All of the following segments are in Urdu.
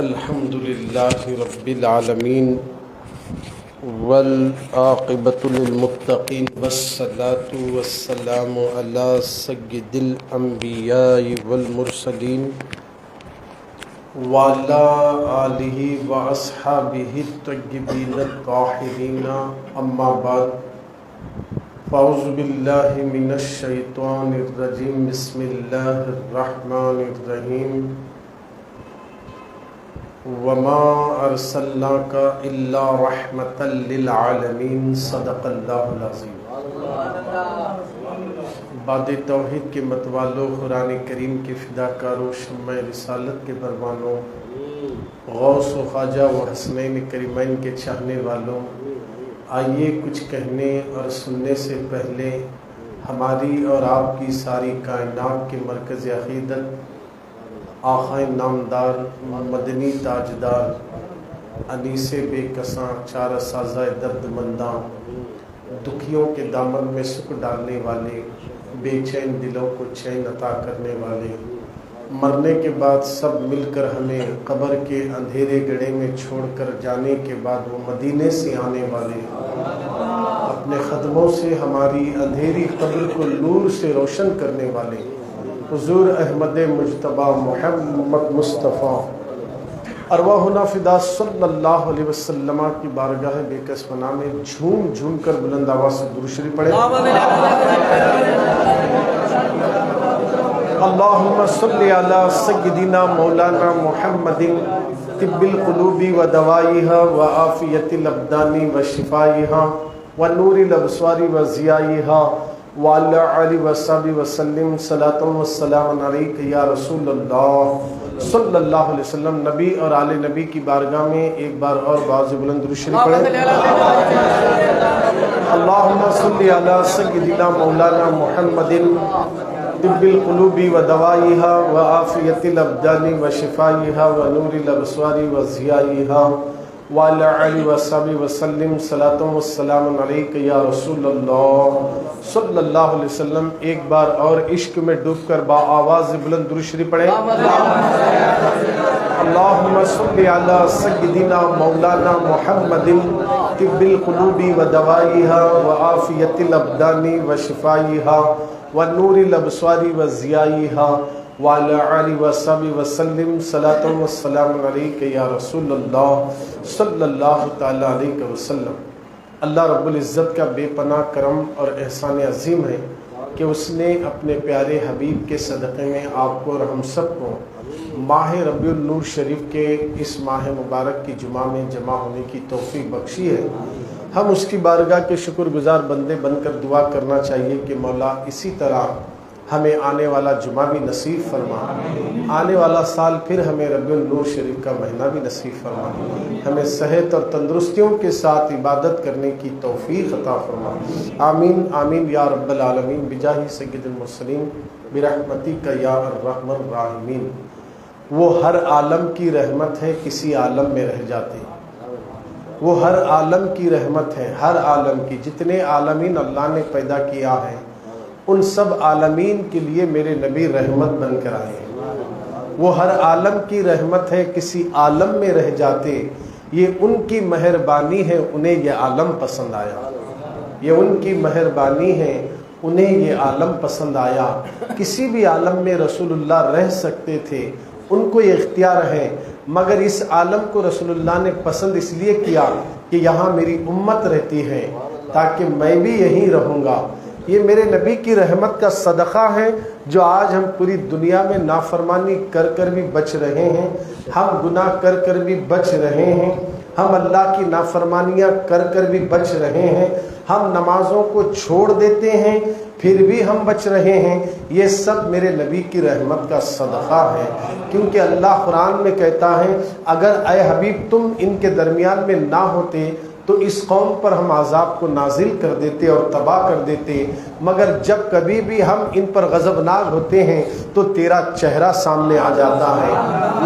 الحمد للہ رب العالمین والعاقبۃ للمتقین والصلاة والسلام علی سید الانبیاء والمرسلین وعلی آلہ واصحابہ الطیبین الطاہرین اما بعد فاعوذ باللہ من الشیطان الرجیم بسم اللہ الرحمن الرحیم وما ارسلناک الا رحمۃ للعالمین صدق اللہ العظیم۔ باد توحید کے متوالو، قرآن کریم کے فداکاروں، شمع رسالت کے پروانوں، غوث و خواجہ و حسنین کریمین کے چاہنے والوں، آئیے کچھ کہنے اور سننے سے پہلے ہماری اور آپ کی ساری کائنات کے مرکز عقیدت، آقائے نامدار، مدنی تاجدار، انیس بے کساں، چارہ سازہ درد منداں، دکھیوں کے دامن میں سکھ ڈالنے والے، بے چین دلوں کو چین عطا کرنے والے، مرنے کے بعد سب مل کر ہمیں قبر کے اندھیرے گڑھے میں چھوڑ کر جانے کے بعد وہ مدینے سے آنے والے، اپنے قدموں سے ہماری اندھیری قبر کو نور سے روشن کرنے والے حضور احمد مجتبیٰ محمد مصطفیٰ ارواحنا فدا صلی اللہ علیہ وسلم کی بارگاہ بے کس پناہ میں جھوم جھوم کر بلند آواز سے درود شریف پڑھیں۔ اللہم صلی علی سیدنا مولانا محمد طب القلوب و دوائیہا و عافیت الابدان و شفائیہا و نور الابصار و ضیائیہا وعلی آلہ وصحبہ وسلم صلاۃ و السلام علیک یا رسول اللہ صلی اللہ علیہ وسلم۔ نبی اور آل نبی کی بارگاہ میں ایک بار اور باز بلند درود شریف پڑھیں۔ اللہم صلی علی سیدنا مولانا محمد طب القلوب و دوائیہا و عافیت الابدان و شفائیہا و نور الابصار و ضیائیہا وعلی آلہ وصحبہ وسلم صلاۃ و السلام علیک یا رسول اللہ صلی اللہ علیہ وسلم۔ ایک بار اور عشق میں ڈوب کر با آواز بلند درود شریف پڑھیں۔ اللہم صلی علی سیدنا مولانا محمد طب القلوب و دوائیہا و عافیت الابدان و شفائیہا و نور الابصار و ضیائیہا وعلی آلہ وصحبہ وسلم صلاۃ و السلام علیک یا رسول اللہ صلی اللہ تعالی علیہ وسلم۔ اللہ رب العزت کا بے پناہ کرم اور احسان عظیم ہے کہ اس نے اپنے پیارے حبیب کے صدقے میں آپ کو اور ہم سب کو ماہ ربیع النور شریف کے اس ماہ مبارک کی جمعہ میں جمع ہونے کی توفیق بخشی ہے۔ ہم اس کی بارگاہ کے شکر گزار بندے بن کر دعا کرنا چاہیے کہ مولا اسی طرح ہمیں آنے والا جمعہ بھی نصیب فرما، آنے والا سال پھر ہمیں ربیع النور شریف کا مہینہ بھی نصیب فرما، ہمیں صحت اور تندرستیوں کے ساتھ عبادت کرنے کی توفیق عطا فرما، آمین آمین یا رب العالمین بجاہ سید المرسلین برحمتک یا ارحم الراحمین۔ وہ ہر عالم کی رحمت ہے، کسی عالم میں رہ جاتے، وہ ہر عالم کی رحمت ہے، ہر عالم کی، جتنے عالمین اللہ نے پیدا کیا ہے ان سب عالمین کے لیے میرے نبی رحمت بن کر آئے ہیں۔ وہ ہر عالم کی رحمت ہے، کسی عالم میں رہ جاتے، یہ ان کی مہربانی ہے، انہیں یہ عالم پسند آیا، یہ ان کی مہربانی ہے، انہیں یہ عالم پسند آیا۔ کسی بھی عالم میں رسول اللہ رہ سکتے تھے، ان کو یہ اختیار ہے، مگر اس عالم کو رسول اللہ نے پسند اس لیے کیا کہ یہاں میری امت رہتی ہے تاکہ میں بھی یہیں رہوں گا۔ یہ میرے نبی کی رحمت کا صدقہ ہے جو آج ہم پوری دنیا میں نافرمانی کر کر بھی بچ رہے ہیں، ہم گناہ کر کر بھی بچ رہے ہیں، ہم اللہ کی نافرمانیاں کر کر بھی بچ رہے ہیں، ہم نمازوں کو چھوڑ دیتے ہیں پھر بھی ہم بچ رہے ہیں۔ یہ سب میرے نبی کی رحمت کا صدقہ ہے، کیونکہ اللہ قرآن میں کہتا ہے اگر اے حبیب تم ان کے درمیان میں نہ ہوتے تو اس قوم پر ہم عذاب کو نازل کر دیتے اور تباہ کر دیتے، مگر جب کبھی بھی ہم ان پر غضبناک ہوتے ہیں تو تیرا چہرہ سامنے آ جاتا ہے۔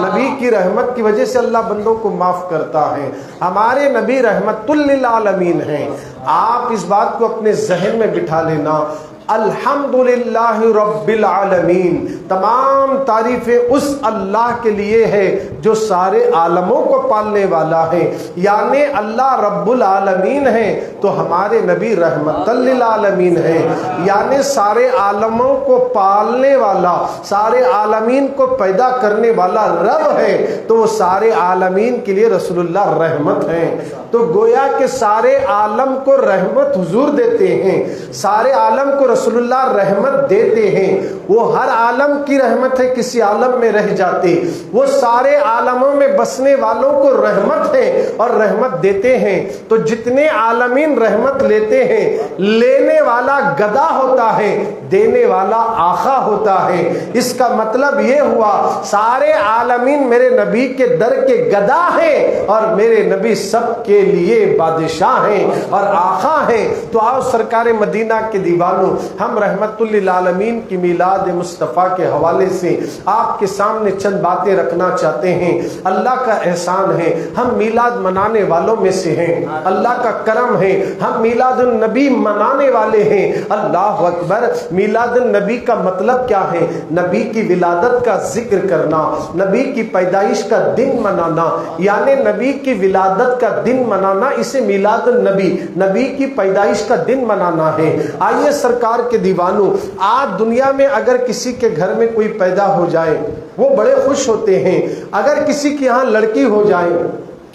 نبی کی رحمت کی وجہ سے اللہ بندوں کو معاف کرتا ہے۔ ہمارے نبی رحمت للعالمین ہیں۔ آپ اس بات کو اپنے ذہن میں بٹھا لینا، الحمدللہ رب العالمین، تمام تعریفیں اس اللہ کے لیے ہے جو سارے عالموں کو پالنے والا ہے، یعنی اللہ رب العالمین ہے تو ہمارے نبی رحمت للعالمین ہے، یعنی سارے عالموں کو پالنے والا، سارے عالمین کو پیدا کرنے والا رب ہے، تو وہ سارے عالمین کے لیے رسول اللہ رحمت ہیں۔ تو گویا کہ سارے عالم کو رحمت حضور دیتے ہیں، سارے عالم کو رسول اللہ رحمت دیتے ہیں۔ وہ ہر عالم کی رحمت ہے، کسی عالم میں رہ جاتے، وہ سارے عالموں میں بسنے والوں کو رحمت ہے اور رحمت دیتے ہیں۔ تو جتنے عالمین رحمت لیتے ہیں، لینے والا گدا ہوتا ہے، دینے والا آقا ہوتا ہے۔ اس کا مطلب یہ ہوا سارے عالمین میرے نبی کے در کے گدا ہیں اور میرے نبی سب کے لیے بادشاہ ہیں اور آقا ہیں۔ تو آؤ سرکار مدینہ کے دیوانوں، ہم رحمت للعالمین کی میلاد مصطفیٰ کے حوالے سے آپ کے سامنے چند باتیں رکھنا چاہتے ہیں۔ اللہ کا احسان ہے، ہم میلاد منانے والوں میں سے ہیں، اللہ کا کرم ہے، ہم میلاد النبی منانے والے ہیں۔ اللہ اکبر۔ میلاد النبی کا مطلب کیا ہے؟ نبی کی ولادت کا ذکر کرنا، نبی کی پیدائش کا دن منانا، یعنی نبی کی ولادت کا دن منانا، اسے میلاد النبی، نبی کی پیدائش کا دن منانا ہے۔ آئیے سرکار کے دیوانوں، آج دنیا میں اگر کسی کے گھر میں کوئی پیدا ہو جائے وہ بڑے خوش ہوتے ہیں، اگر کسی کے یہاں لڑکی ہو جائے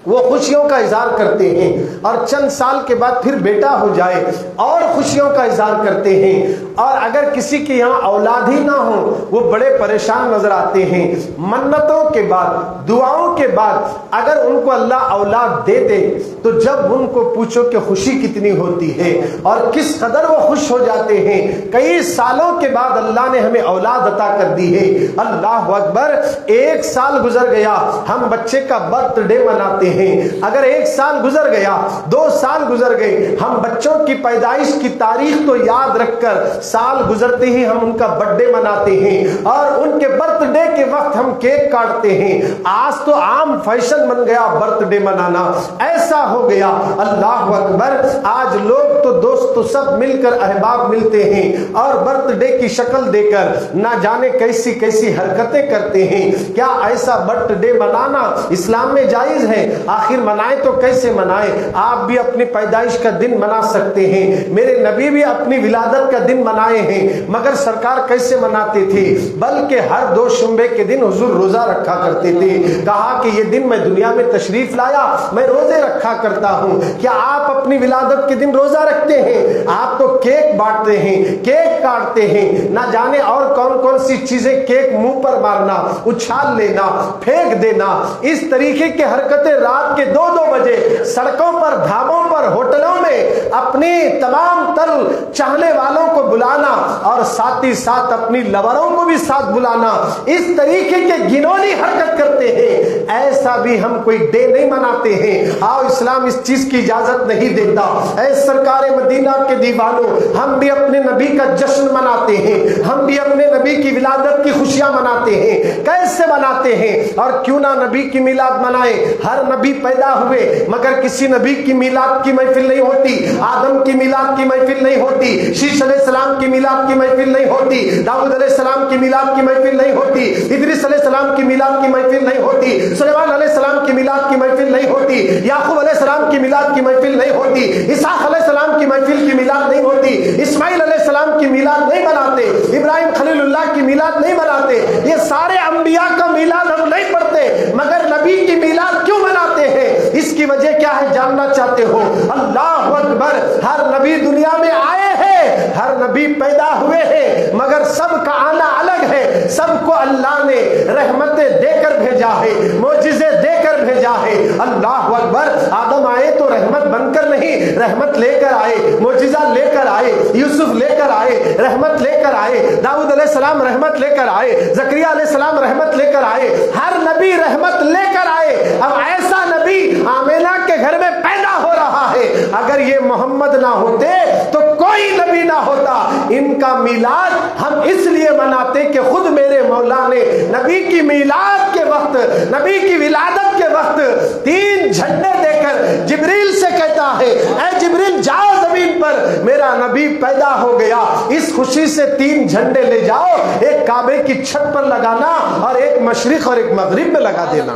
وہ خوشیوں کا اظہار کرتے ہیں، اور چند سال کے بعد پھر بیٹا ہو جائے اور خوشیوں کا اظہار کرتے ہیں، اور اگر کسی کے یہاں اولاد ہی نہ ہو وہ بڑے پریشان نظر آتے ہیں۔ منتوں کے بعد، دعاؤں کے بعد اگر ان کو اللہ اولاد دے دے تو جب ان کو پوچھو کہ خوشی کتنی ہوتی ہے اور کس قدر وہ خوش ہو جاتے ہیں۔ کئی سالوں کے بعد اللہ نے ہمیں اولاد عطا کر دی ہے، اللہ اکبر۔ 1 سال گزر گیا، ہم بچے کا برتھ ڈے مناتے ہیں، اگر 1 سال گزر گیا، 2 سال گزر گئے، ہم بچوں کی پیدائش کی تاریخ تو یاد رکھ کر سال گزرتے ہی ہم ان کا برتھ ڈے مناتے ہیں اور ان کے برتھ ڈے کے وقت ہم کیک کاٹتے ہیں۔ آج تو عام فیشن بن گیا برتھ ڈے منانا، ایسا ہو گیا، اللہ اکبر۔ آج لوگ تو دوست تو سب مل کر احباب ملتے ہیں اور برتھ ڈے کی شکل دے کر نہ جانے کیسی کیسی حرکتیں کرتے ہیں۔ کیا ایسا برتھ ڈے منانا اسلام میں جائز ہے؟ آخر منائے تو کیسے منائے؟ آپ بھی اپنی پیدائش کا دن منا سکتے ہیں، میرے نبی بھی اپنی ولادت کا دن منائے ہیں، مگر سرکار کیسے مناتے تھے؟ بلکہ ہر 2 شنبے کے دن حضور روزہ رکھا کرتے تھے۔ کہا کہ یہ دن میں دنیا میں تشریف لایا، میں روزے رکھا کرتا ہوں۔ کیا آپ اپنی ولادت کے دن روزہ رکھتے ہیں؟ آپ تو کیک بانٹتے ہیں، کیک کاٹتے ہیں، نہ جانے اور کون کون سی چیزیں، کیک منہ پر مارنا، اچھال لینا، پھینک دینا، اس طریقے کی حرکتیں رات کے 2-2 بجے سڑکوں پر، ڈھابوں پر، ہوٹلوں میں اپنی تمام تر چاہنے والوں کو بلانا اور ساتھ ہی ساتھ اپنی لوروں کو بھی ساتھ بلانا، اس طریقے کے گھنونی حرکت کرتے ہیں۔ ایسا بھی ہم کوئی ڈے نہیں مناتے ہیں۔ آؤ، اسلام اس چیز کی اجازت نہیں دیتا۔ اے سرکار مدینہ کے دیوانوں، ہم بھی اپنے نبی کا جشن مناتے ہیں، ہم بھی اپنے نبی کی ولادت کی خوشیاں مناتے ہیں۔ کیسے مناتے ہیں؟ اور کیوں نہ نبی کی میلاد منائے؟ ہر نبی پیدا ہوئے مگر کسی نبی کی میلاد کی محفل نہیں ہوتی۔ آدم کی میلاد کی محفل نہیں ہوتی، شیش علیہ السلام کی میلاد کی محفل نہیں ہوتی، داؤد علیہ السلام کی میلاد کی محفل نہیں ہوتی، ادریس علیہ السلام کی میلاد کی محفل نہیں ہوتی، سلیمان علیہ السلام کی میلاد کی محفل نہیں ہوتی، یعقوب علیہ السلام کی میلاد کی محفل نہیں ہوتی، اسحاق علیہ السلام کی محفل کی میلاد نہیں ہوتی، اسماعیل علیہ السلام کی میلاد نہیں مناتے، ابراہیم خلیل اللہ کی میلاد نہیں مناتے۔ یہ سارے انبیاء کا میلاد ہم نہیں پڑھتے، مگر نبی کی میلاد کیوں مناتے ہیں؟ اس کی وجہ کیا ہے جاننا چاہتے ہو؟ اللہ اکبر۔ ہر نبی دنیا میں آئے ہیں، ہر نبی پیدا ہوئے ہیں، مگر سب کا آنا الگ ہے۔ سب کو اللہ نے رحمتیں دے کر بھیجا ہے، معجزے دے کر بھیجا ہے۔ اللہ اکبر۔ آدم آئے تو رحمت بن کر نہیں، رحمت لے کر آئے، معجزہ لے کر آئے، یوسف لے کر آئے، رحمت لے کر آئے، داؤد علیہ السلام رحمت لے کر آئے، زکریا علیہ السلام رحمت لے کر آئے، ہر نبی رحمت لے کر آئے۔ اب ایسا نبی آمینہ کے گھر میں پیدا ہو رہا ہے، اگر یہ محمد نہ ہوتے تو کوئی نبی نہ ہوتا، ان کا میلاد ہم اس لیے مناتے کہ خود میرے مولا نے نبی کی میلاد کے وقت، نبی کی ولادت کے وقت 3 جھنڈے دے کر جبریل سے کہتا ہے اے جبریل جاؤ زمین پر، میرا نبی پیدا ہو گیا، اس خوشی سے 3 جھنڈے لے جاؤ، ایک کعبے کی چھت پر لگانا اور ایک مشرق اور ایک مغرب میں لگا دینا۔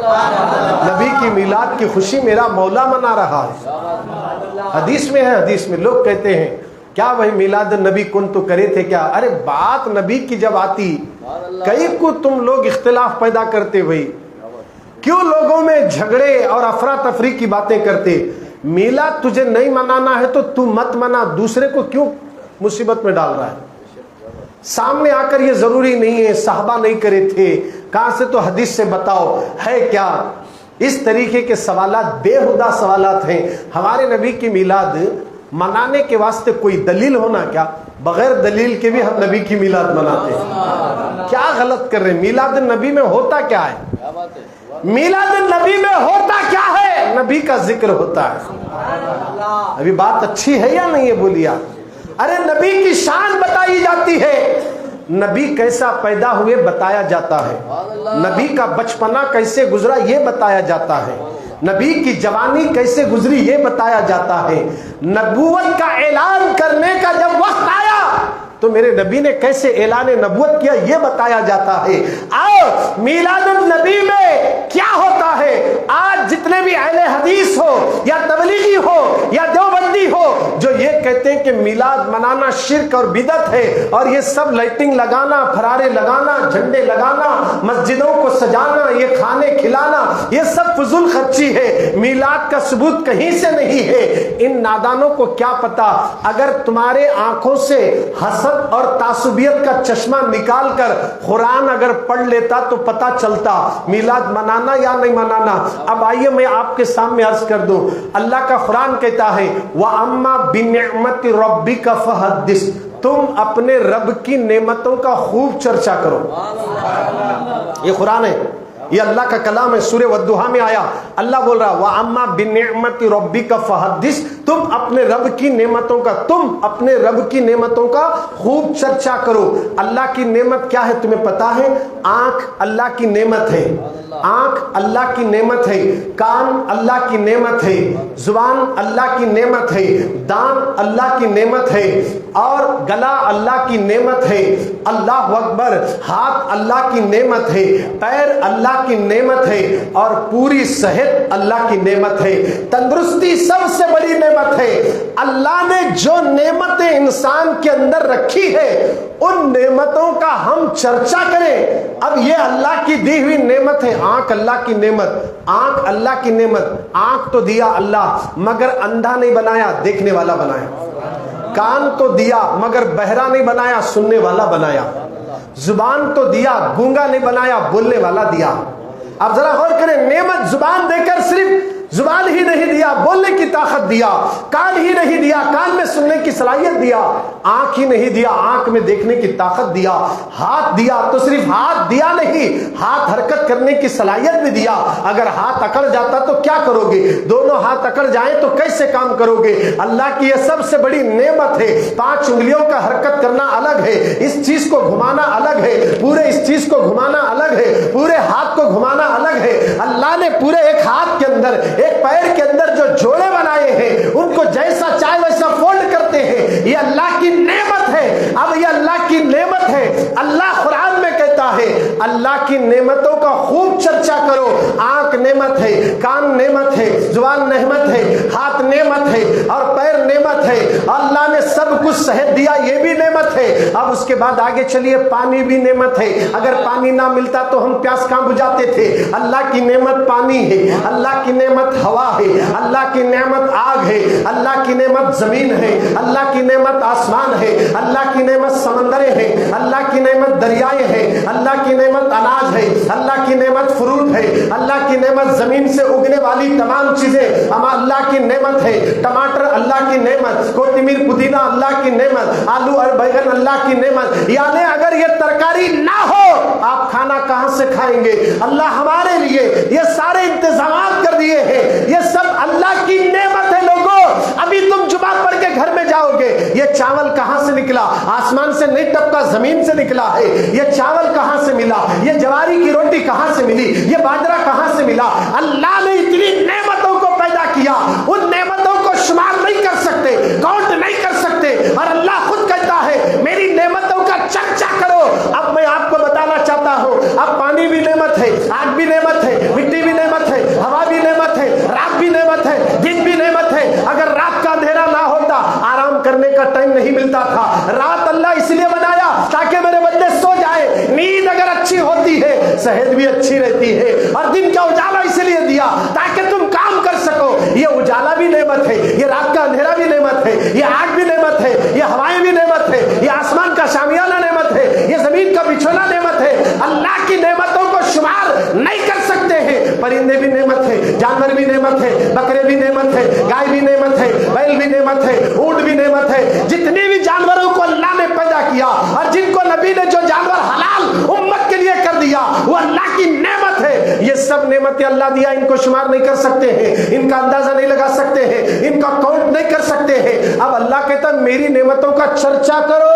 نبی کی میلاد کی خوشی میرا مولا منا رہا ہے۔ حدیث میں ہے، حدیث میں لوگ کہتے ہیں کیا وہی میلاد النبی کن تو کرے تھے کیا؟ ارے بات نبی کی جب آتی کئی کو تم لوگ اختلاف پیدا کرتے ہوئی، کیوں لوگوں میں جھگڑے اور افراتفری کی باتیں کرتے؟ میلاد تجھے نہیں منانا ہے تو تو مت منا، دوسرے کو کیوں مصیبت میں ڈال رہا ہے؟ سامنے آ کر یہ ضروری نہیں ہے صحابہ نہیں کرے تھے، کہاں سے تو حدیث سے بتاؤ ہے کیا؟ اس طریقے کے سوالات بےہودہ سوالات ہیں۔ ہمارے نبی کی میلاد منانے کے واسطے کوئی دلیل ہونا کیا؟ بغیر دلیل کے بھی ہم نبی کی میلاد مناتے ہیں، کیا غلط کر رہے ہیں؟ میلاد النبی میں ہوتا کیا ہے؟ میلاد النبی میں ہوتا کیا ہے؟ نبی کا ذکر ہوتا ہے۔ ابھی بات اچھی ہے یا نہیں ہے بولیے آپ؟ ارے نبی کی شان بتائی جاتی ہے، نبی کیسا پیدا ہوئے بتایا جاتا ہے، نبی کا بچپنا کیسے گزرا یہ بتایا جاتا ہے، نبی کی جوانی کیسے گزری یہ بتایا جاتا ہے، نبوت کا اعلان کرنے کا جب وقت آیا تو میرے نبی نے کیسے اعلان نبوت کیا یہ بتایا جاتا ہے۔ آؤ میلاد النبی میں کیا ہوتا ہے؟ آج جتنے بھی اہل حدیث ہو یا تبلیغی ہو یا دیوبندی ہو جو یہ کہتے ہیں کہ میلاد منانا شرک اور بدعت ہے اور یہ سب لائٹنگ لگانا، پھرارے لگانا، جھنڈے لگانا، مسجدوں کو سجانا، یہ کھانے کھلانا، یہ سب فضول خرچی ہے، میلاد کا ثبوت کہیں سے نہیں ہے۔ ان نادانوں کو کیا پتا، اگر تمہارے آنکھوں سے حسد اور تعصبیت کا چشمہ نکال کر قرآن اگر پڑھ لیتا تو پتا چلتا میلاد منانا یا نہیں منانا۔ اب آئیے میں آپ کے سامنے عرض کر دوں، اللہ کا قرآن کہتا ہے وَأَمَّا بِنِعْمَةِ رَبِّكَ فَحَدِّثْ، تم اپنے رب کی نعمتوں کا خوب چرچا کرو۔ یہ قرآن ہے، یہ اللہ کا کلام ہے، سورہ والضحیٰ میں آیا، اللہ بول رہا وَأَمَّا بِنِعْمَةِ رَبِّكَ فَحَدِّثْ، تم اپنے رب کی نعمتوں کا، تم اپنے رب کی نعمتوں کا خوب چرچا کرو۔ اللہ کی نعمت کیا ہے تمہیں پتا ہے؟ آنکھ اللہ کی نعمت ہے، آنکھ اللہ کی نعمت ہے، کان اللہ کی نعمت ہے، زبان اللہ کی نعمت ہے، دانت اللہ کی نعمت ہے، اور گلا اللہ کی نعمت ہے، اللہ اکبر، ہاتھ اللہ کی نعمت ہے، پیر اللہ کی نعمت ہے، اور پوری صحت اللہ کی نعمت ہے، تندرستی سب سے بڑی نعمت ہے۔ اللہ نے جو نعمتیں انسان کے اندر رکھی ہے ان نعمتوں کا ہم چرچا کریں۔ اب یہ اللہ کی دی ہوئی نعمت ہے، آنکھ اللہ کی نعمت، آنکھ اللہ کی نعمت، آنکھ تو دیا اللہ مگر اندھا نہیں بنایا، دیکھنے والا بنایا، کان تو دیا مگر بہرا نہیں بنایا، سننے والا بنایا، زبان تو دیا گونگا نہیں بنایا، بولنے والا دیا۔ اب ذرا غور کریں، نعمت زبان دے کر صرف زبان ہی نہیں دیا، بولنے کی طاقت دیا، کان ہی نہیں دیا، کان میں سننے کی صلاحیت دیا، آنکھ ہی نہیں دیا، آنکھ میں دیکھنے کی طاقت دیا، ہاتھ دیا تو صرف ہاتھ دیا نہیں، ہاتھ حرکت کرنے کی صلاحیت بھی دیا۔ اگر ہاتھ اکڑ جاتا تو کیا کرو گے؟ دونوں ہاتھ اکڑ جائیں تو کیسے کام کرو گے؟ اللہ کی یہ سب سے بڑی نعمت ہے۔ 5 انگلیوں کا حرکت کرنا الگ ہے، اس چیز کو گھمانا الگ ہے، پورے اس چیز کو گھمانا الگ ہے، پورے ہاتھ کو گھمانا الگ ہے۔ اللہ نے پورے ایک ہاتھ کے اندر، ایک پیر کے اندر جو جوڑے بنائے ہیں ان کو جیسا چاہے ویسا فولڈ کرتے ہیں، یہ اللہ کی نعمت ہے۔ اب یہ اللہ کی نعمت ہے، اللہ قرآن میں کہتا ہے اللہ کی نعمتوں کا خوب چرچا کرو۔ آنکھ نعمت ہے، کان نعمت ہے، زبان نعمت ہے، ہاتھ نعمت ہے، اور پیر نعمت ہے، اللہ نے سب کچھ صحت دیا یہ بھی نعمت ہے۔ اب اس کے بعد آگے چلیے، پانی بھی نعمت ہے، اگر پانی نہ ملتا تو ہم پیاس کہاں بجھاتے تھے؟ اللہ کی نعمت پانی ہے، اللہ کی نعمت ہوا ہے، اللہ کی نعمت آگ ہے، اللہ کی نعمت زمین ہے، اللہ کی نعمت آسمان ہے، اللہ کی نعمت سمندریں ہیں، اللہ کی نعمت دریائے ہیں، اللہ کی نعمت اناج ہے، اللہ کی نعمت فروٹ ہے، اللہ کی نعمت زمین سے اگنے والی تمام چیزیں اللہ کی نعمت ہے، ٹماٹر اللہ کی نعمت، کوتمیر پودینہ اللہ کی نعمت، آلو اور بیگن اللہ کی نعمت۔ یعنی اگر یہ ترکاری نہ ہو آپ کھانا کہاں سے کھائیں گے؟ اللہ ہمارے لیے یہ سارے انتظامات کر دیے ہیں، یہ سب اللہ کی نعمت ہے۔ لوگوں ابھی تم جمعہ پڑھ کے گھر میں جاؤ گے، یہ چاول کہاں سے نکلا؟ آسمان سے نہیں ٹپکا، زمین سے نکلا ہے. یہ چاول کہاں سے ملا؟ یہ جواری کی روٹی کہاں سے ملی؟ یہ باجرہ کہاں سے ملا؟ اللہ نے اتنی نعمتوں کو پیدا کیا، ان نعمتوں کو شمار نہیں کر سکتے، کاؤنٹ نہیں کر سکتے. اور اللہ خود کہتا ہے میری نعمتوں کا چرچا کرو. اب میں آپ کو بتانا چاہتا ہوں، اب پانی بھی نعمت ہے، آگ بھی نعمت ہے، مٹی بھی نعمت ہے، ہوا بھی نعمت ہے، رات بھی نعمت ہے، دن بھی نعمت ہے. اگر رات کا اندھیرا نہ ہوتا، آرام کرنے کا ٹائم نہیں ملتا تھا. رات اللہ اس لیے بنایا تاکہ میرے بندے سو جائے. نیند اگر اچھی ہوتی ہے صحت بھی اچھی رہتی ہے. اور دن کا اجالا اس لیے دیا تاکہ تم کام کر سکو. یہ اجالا بھی نعمت ہے، یہ رات کا اندھیرا بھی نعمت ہے، یہ آگ بھی نعمت ہے، یہ ہوائیں بھی نعمت ہے، یہ آسمان کا شامیانہ نعمت ہے، یہ زمین کا بچھونا نعمت ہے. اللہ کی نعمتوں کو شمار نہیں کر سکتے ہیں. پرندے بھی نعمت ہے، جانور بھی نعمت ہے، بکرے بھی نعمت ہے، گائے بھی نعمت ہے، بیل بھی نعمت ہے، اونٹ بھی نعمت ہے. جتنی بھی جانوروں کو اللہ نے پیدا کیا اور جن کو نبی نے جو جانور حلال امت کے لیے کر دیا وہ اللہ کی نعمت ہے. یہ سب نعمتیں اللہ دیا، ان کو شمار نہیں کر سکتے ہیں، ان کا اندازہ نہیں لگا سکتے ہیں، ان کا کاؤنٹ نہیں کر سکتے ہیں. اب اللہ کہتا ہے میری نعمتوں کا چرچا کرو،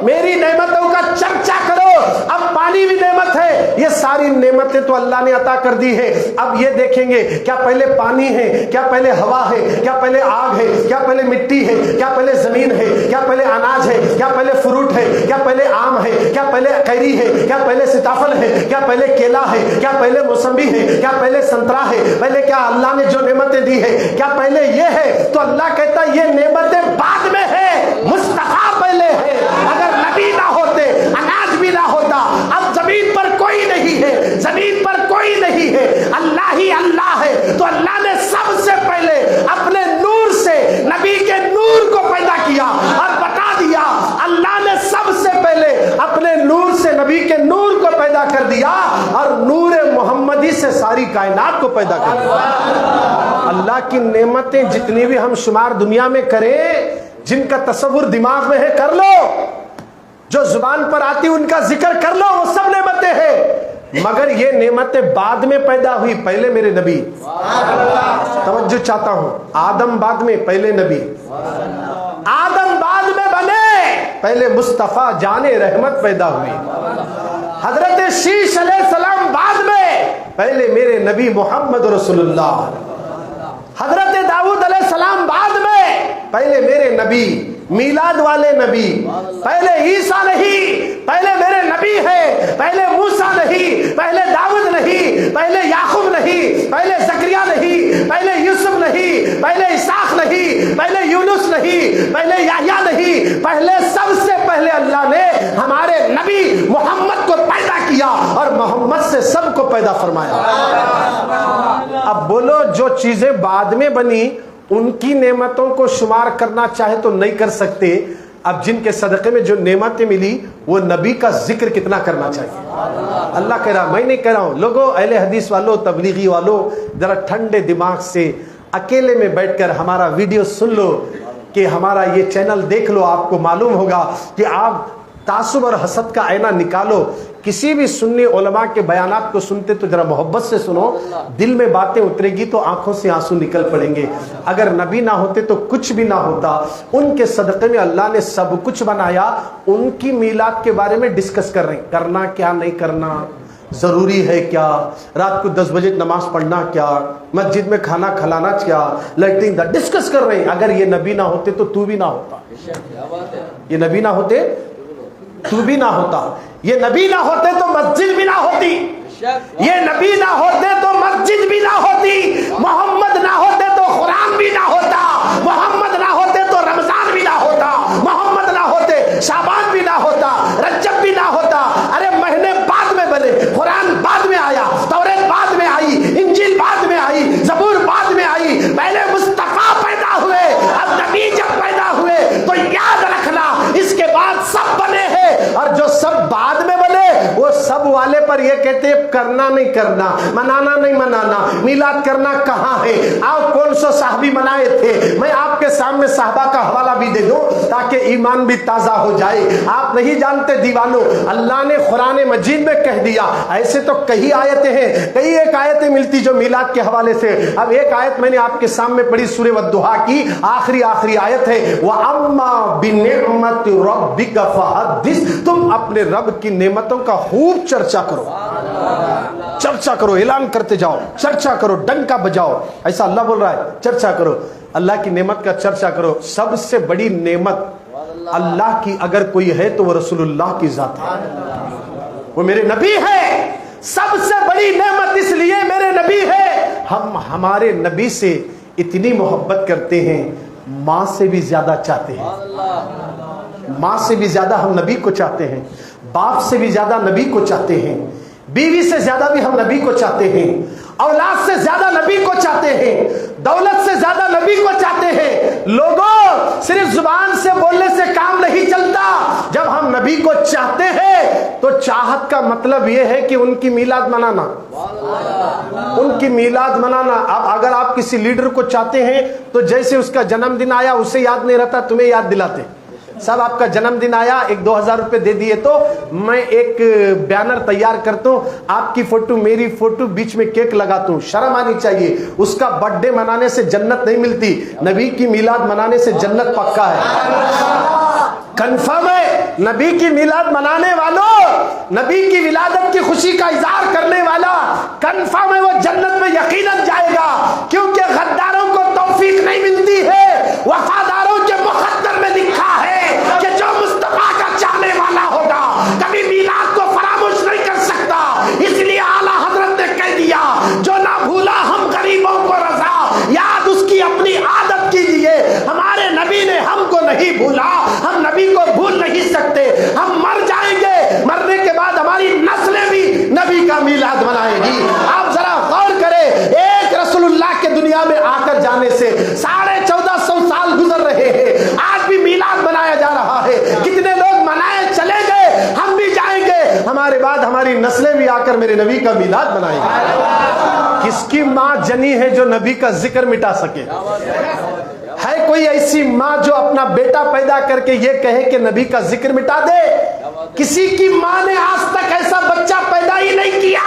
میری نعمتوں کا چرچا کرو. اب پانی بھی نعمت ہے، یہ ساری نعمتیں تو اللہ نے عطا کر دی ہے. اب یہ دیکھیں گے کیا پہلے پانی ہے، کیا پہلے ہوا ہے، کیا پہلے آگ ہے، کیا پہلے مٹی ہے، کیا پہلے زمین ہے، کیا پہلے اناج ہے، کیا پہلے فروٹ ہے، کیا پہلے آم ہے، کیا پہلے کیری ہے، کیا پہلے سیتافل ہے، کیا پہلے کیلا ہے، کیا پہلے موسمبی ہے، کیا پہلے سنترا ہے؟ پہلے کیا اللہ نے جو نعمتیں دی ہے کیا پہلے یہ ہے؟ تو اللہ کہتا ہے یہ نعمتیں بعد میں ہے، مصطفیٰ پہلے ہے. اگر نبی نہ ہوتے، اناج بھی نہ ہوتا. اب زمین پر کوئی نہیں ہے، زمین پر کوئی نہیں ہے، اللہ ہی اللہ ہے. تو اللہ نے سب سے پہلے اپنے نور سے نبی کے نور کو پیدا کیا اور بتا دیا اللہ نے سب سے پہلے اپنے نور سے نبی کے نور کو پیدا کر دیا اور نور محمدی سے ساری کائنات کو پیدا کر دیا. اللہ کی نعمتیں جتنی بھی ہم شمار دنیا میں کریں، جن کا تصور دماغ میں ہے کر لو، جو زبان پر آتی ان کا ذکر کر لو، وہ سب نعمتیں ہیں. مگر یہ نعمتیں بعد میں پیدا ہوئی، پہلے میرے نبی. توجہ چاہتا ہوں، آدم بعد میں، پہلے نبی. آدم بعد میں بنے، پہلے مصطفیٰ جان رحمت پیدا ہوئی. حضرت شیش علیہ السلام بعد میں، پہلے میرے نبی محمد رسول اللہ. حضرت داؤد علیہ السلام بعد میں، پہلے میرے نبی، میلاد والے نبی. پہلے عیسیٰ نہیں، پہلے میرے نبی ہے. پہلے موسیٰ نہیں، پہلے داؤد نہیں، پہلے یعقوب نہیں، پہلے زکریا نہیں، پہلے یوسف نہیں، پہلے اسحاق نہیں، پہلے یونس نہیں، پہلے یحییٰ نہیں. پہلے سب سے پہلے اللہ نے ہمارے نبی محمد کو پیدا کیا اور محمد سے سب کو پیدا فرمایا. اب بولو جو چیزیں بعد میں بنی ان کی نعمتوں کو شمار کرنا چاہے تو نہیں کر سکتے. اب جن کے صدقے میں جو نعمتیں ملی وہ نبی کا ذکر کتنا کرنا چاہیے. اللہ کہہ رہا، میں نہیں کہہ رہا ہوں. لوگوں، اہل حدیث والوں، تبلیغی والوں، ذرا ٹھنڈے دماغ سے اکیلے میں بیٹھ کر ہمارا ویڈیو سن لو، کہ ہمارا یہ چینل دیکھ لو. آپ کو معلوم ہوگا کہ آپ تعصب اور حسد کا آئینہ نکالو. کسی بھی سنی علماء کے بیانات کو سنتے تو ذرا محبت سے سنو، دل میں باتیں اترے گی تو آنکھوں سے آنسو نکل پڑیں گے. اگر نبی نہ ہوتے تو کچھ بھی نہ ہوتا. ان کے صدقے میں اللہ نے سب کچھ بنایا. ان کی میلاد کے بارے میں ڈسکس کر رہے ہیں، کرنا کیا نہیں کرنا، ضروری ہے کیا، رات کو 10 بجے نماز پڑھنا کیا، مسجد میں کھانا کھلانا کیا، لیٹرین دا ڈسکس کر رہے ہیں. اگر یہ نبی نہ ہوتے تو تو بھی نہ ہوتا. یہ نبی نہ ہوتے تو بھی نہ ہوتا. یہ نبی نہ ہوتے تو مسجد بھی نہ ہوتی. یہ نبی نہ ہوتے تو مسجد بھی نہ ہوتی. محمد نہ ہوتے تو قرآن بھی نہ ہوتا. محمد نہ ہوتے تو رمضان بھی نہ ہوتا. محمد نہ ہوتے شعبان بھی نہ ہوتا، رجب بھی نہ ہوتا. ارے مہینے بعد میں بنے، قرآن بعد میں آیا، توریت بعد میں آئی، انجیل بعد میں آئی، زبور بعد میں آئی. پہلے مصطفیٰ پیدا ہوئے، اب نبی جب پیدا ہوئے تو یاد رکھنا اس کے بعد سب بنے ہیں. اور جو سب بعد میں بنے وہ سب والے پر یہ کہتے ہیں کرنا نہیں کرنا، منانا نہیں منانا، میلاد کرنا کہاں ہے، آپ کون سو صحابی منائے تھے؟ میں آپ کے سامنے صحابہ کا حوالہ بھی دے دوں تاکہ ایمان بھی تازہ ہو جائے۔ آپ نہیں جانتے دیوانوں، اللہ نے قرآن مجید میں کہہ دیا، ایسے تو کئی آیتیں ہیں، کئی ایک آیتیں ملتی جو میلاد کے حوالے سے۔ اب ایک آیت میں نے آپ کے سامنے پڑھی سورہ والضحیٰ کی آخری آیت ہے، وَأَمَّا بِنِعْمَةِ رَبِّكَ فَحَدِّثْ، تم اپنے رب کی نعمتوں کا خوب چرچا کرو، چرچا کرو، اعلان کرتے جاؤ، چرچا کرو، ڈنکا بجاؤ، ایسا اللہ بول رہا ہے، چرچا کرو، اللہ کی نعمت کا چرچا کرو۔ سب سے بڑی نعمت اللہ کی اگر کوئی ہے تو وہ رسول اللہ کی ذات ہے، وہ میرے نبی ہے۔ سب سے بڑی نعمت اس لیے میرے نبی ہے، ہم ہمارے نبی سے اتنی محبت کرتے ہیں، ماں سے بھی زیادہ چاہتے ہیں، ماں سے بھی زیادہ ہم نبی کو چاہتے ہیں، باپ سے بھی زیادہ نبی کو چاہتے ہیں، بیوی سے زیادہ بھی ہم نبی کو چاہتے ہیں، اولاد سے زیادہ نبی کو چاہتے ہیں، دولت سے زیادہ نبی کو چاہتے ہیں۔ لوگوں، صرف زبان سے بولنے سے کام نہیں چلتا، جب ہم نبی کو چاہتے ہیں تو چاہت کا مطلب یہ ہے کہ ان کی میلاد منانا، ان کی میلاد منانا۔ اب اگر آپ کسی لیڈر کو چاہتے ہیں تو جیسے اس کا جنم دن آیا اسے یاد نہیں رہتا، تمہیں یاد دلاتے۔ صاحب آپ کا جنم دن آیا، ایک 2000 روپے دے دیے تو میں ایک بینر تیار کرتا ہوں، آپ کی فوٹو میری فوٹو بیچ میں کیک لگاتا ہوں۔ شرم آنی چاہیے، اس کا برتھ ڈے منانے سے جنت نہیں ملتی، نبی کی میلاد منانے سے جنت پکا ہے، کنفرم ہے۔ نبی کی میلاد منانے والوں، نبی کی ولادت کی خوشی کا اظہار کرنے والا کنفرم ہے وہ جنت میں یقیناً جائے گا، کیونکہ غداروں کو توفیق نہیں ملتی ہے، وفاداروں کے مقدر میں لکھا ہے کہ جو مصطفیٰ کا چاہنے والا ہوگا کبھی میلاد کو فراموش نہیں کر سکتا۔ اس لیے اعلیٰ حضرت نے کہہ دیا، جو نہ بھولا ہم غریبوں کو رضا، یاد اس کی اپنی عادت کیجیے۔ ہمارے نبی نے ہم کو نہیں بھولا، ہم نبی کو بھول نہیں سکتے۔ ہم مر جائیں گے، مرنے کے بعد ہماری نسلیں بھی نبی کا میلاد منائے گی۔ آپ ذرا غور کریں، ایک رسول اللہ کے دنیا میں آ کر جانے سے 1450 سال گزر رہے ہیں، آج بھی میلاد منایا جا رہا ہے۔ کتنے لوگ منائے چلے گئے، ہم بھی جائیں گے، ہمارے بعد ہماری نسلیں بھی آ کر میرے نبی کا میلاد منائیں گے۔ کس کی ماں جنی ہے جو نبی کا ذکر مٹا سکے؟ ہے کوئی ایسی ماں جو اپنا بیٹا پیدا کر کے یہ کہے کہ نبی کا ذکر مٹا دے؟ کسی کی ماں نے آج تک ایسا بچہ پیدا ہی نہیں کیا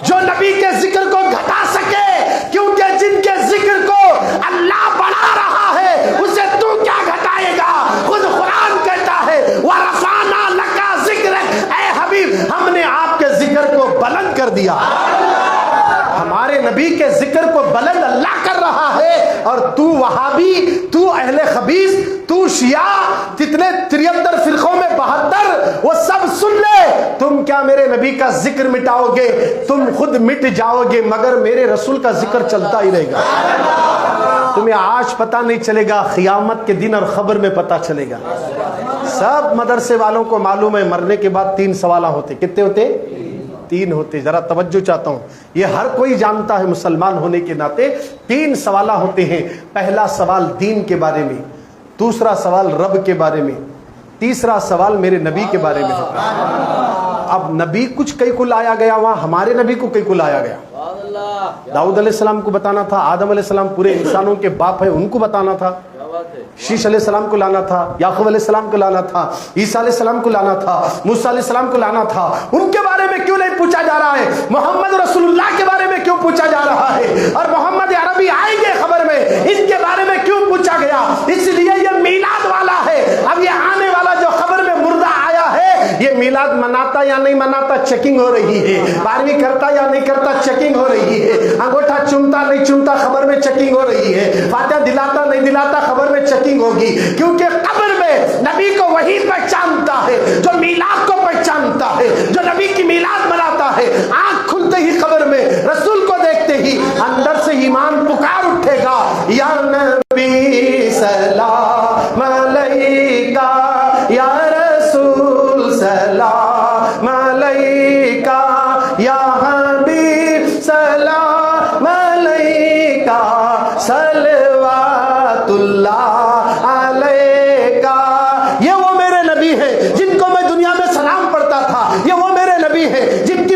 جو نبی کے ذکر کو گھٹا سکے، کیونکہ جن کے ذکر کو اللہ بڑھا رہا ہے اسے تو کیا گھٹائے گا؟ خود قرآن کہتا ہے وَرَفَعْنَا لَكَ ذِكْرَكَ، اے حبیب ہم نے آپ کے ذکر کو بلند کر دیا۔ ہمارے نبی کے ذکر کو بلند اللہ کر رہا ہے، اور تو وہابی، تو اہل خبیث، تو شیعہ، کتنے 73 فرقوں میں 72، وہ سب سن لے، تم کیا میرے نبی کا ذکر مٹاؤ گے؟ تم خود مٹ جاؤ گے، مگر میرے رسول کا ذکر چلتا ہی رہے گا۔ تمہیں آج پتہ نہیں چلے گا، قیامت کے دن اور خبر میں پتہ چلے گا۔ سب مدرسے والوں کو معلوم ہے مرنے کے بعد 3 سوال ہوتے، کتنے ہوتے؟ 3 ہوتے۔ ذرا توجہ چاہتا ہوں، یہ ہر کوئی جانتا ہے مسلمان ہونے کے ناطے 3 سوال ہوتے ہیں۔ پہلا سوال دین کے بارے میں، دوسرا سوال رب کے بارے میں، تیسرا سوال میرے نبی کے بارے میں ہوتا ہے۔ اب نبی کچھ کئی کو لایا گیا، وہاں ہمارے نبی کو کئی کو لایا گیا۔ داؤد علیہ السلام کو بتانا تھا، آدم علیہ السلام پورے انسانوں کے باپ ہیں، ان کو بتانا تھا۔ شیش علیہ السلام کو لانا تھا، یعقوب علیہ السلام کو لانا تھا، عیسیٰ علیہ السلام کو لانا تھا، موسیٰ علیہ السلام کو لانا تھا۔ ان کے بارے میں کیوں نہیں پوچھا جا رہا ہے؟ محمد رسول اللہ کے بارے میں کیوں پوچھا جا رہا ہے؟ اور محمد عربی آئیں گے خبر میں، ان کے بارے میں کیوں پوچھا گیا؟ اس لیے یہ میلاد والا ہے۔ اب یہ آنے والا جو خبر میں مردہ آیا ہے، یہ میلاد مناتا یا نہیں مناتا چیکنگ ہو رہی ہے، 12ویں کرتا یا نہیں کرتا چیکنگ ہو رہی ہے، انگوٹھا چومتا نہیں چومتا خبر میں چیکنگ ہو رہی ہے، فاتحہ دلاتا نہیں دلاتا خبر میں چیکنگ ہوگی، کیونکہ قبر میں نبی کو وہی پہچانتا ہے جو میلاد کو پہچانتا ہے، جو نبی کی میلاد مناتا ہے۔ آنکھ کھلتے ہی قبر میں رسول کو دیکھتے ہی اندر سے ایمان پکار اٹھے گا، یا نبی سلام علیکہ، یا رسول سلام علیکہ، یا حبیب سلام علیکہ، صلوات اللہ علیکہ۔ یہ وہ میرے نبی ہیں جن کو میں دنیا میں سلام پڑھتا تھا، یہ وہ میرے نبی ہیں جن کی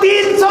300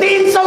300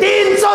300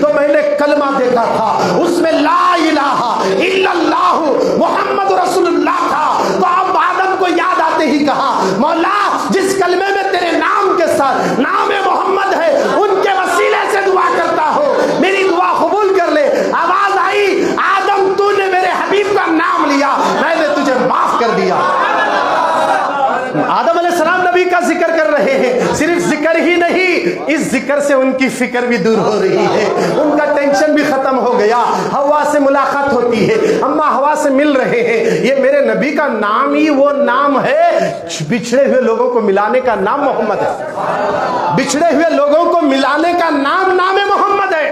تو میں نے کلمہ دیکھا تھا، اس میں لا الہ الا اللہ محمد رسول اللہ تھا، تو اب آدم کو یاد آتے ہی کہا مولا جس کلمے میں تیرے نام کے ساتھ نام محمد ہے ان کے وسیلے سے دعا کرتا ہو، میری دعا قبول کر لے۔ آواز آئی آدم تو نے میرے حبیب کا نام لیا، میں نے تجھے معاف کر دیا۔ آدم علیہ السلام نبی کا ذکر کر رہے ہیں، صرف ذکر ہی نہیں، اس ذکر سے ان کی فکر بھی دور ہو رہی ہے، ان کا ٹینشن بھی ختم ہو گیا۔ ہوا سے ملاقات ہوتی ہے، اما ہوا سے مل رہے ہیں، یہ میرے نبی کا نام ہی وہ نام ہے، بچھڑے ہوئے لوگوں کو ملانے کا نام محمد ہے، بچھڑے ہوئے لوگوں کو ملانے کا نام نام محمد ہے۔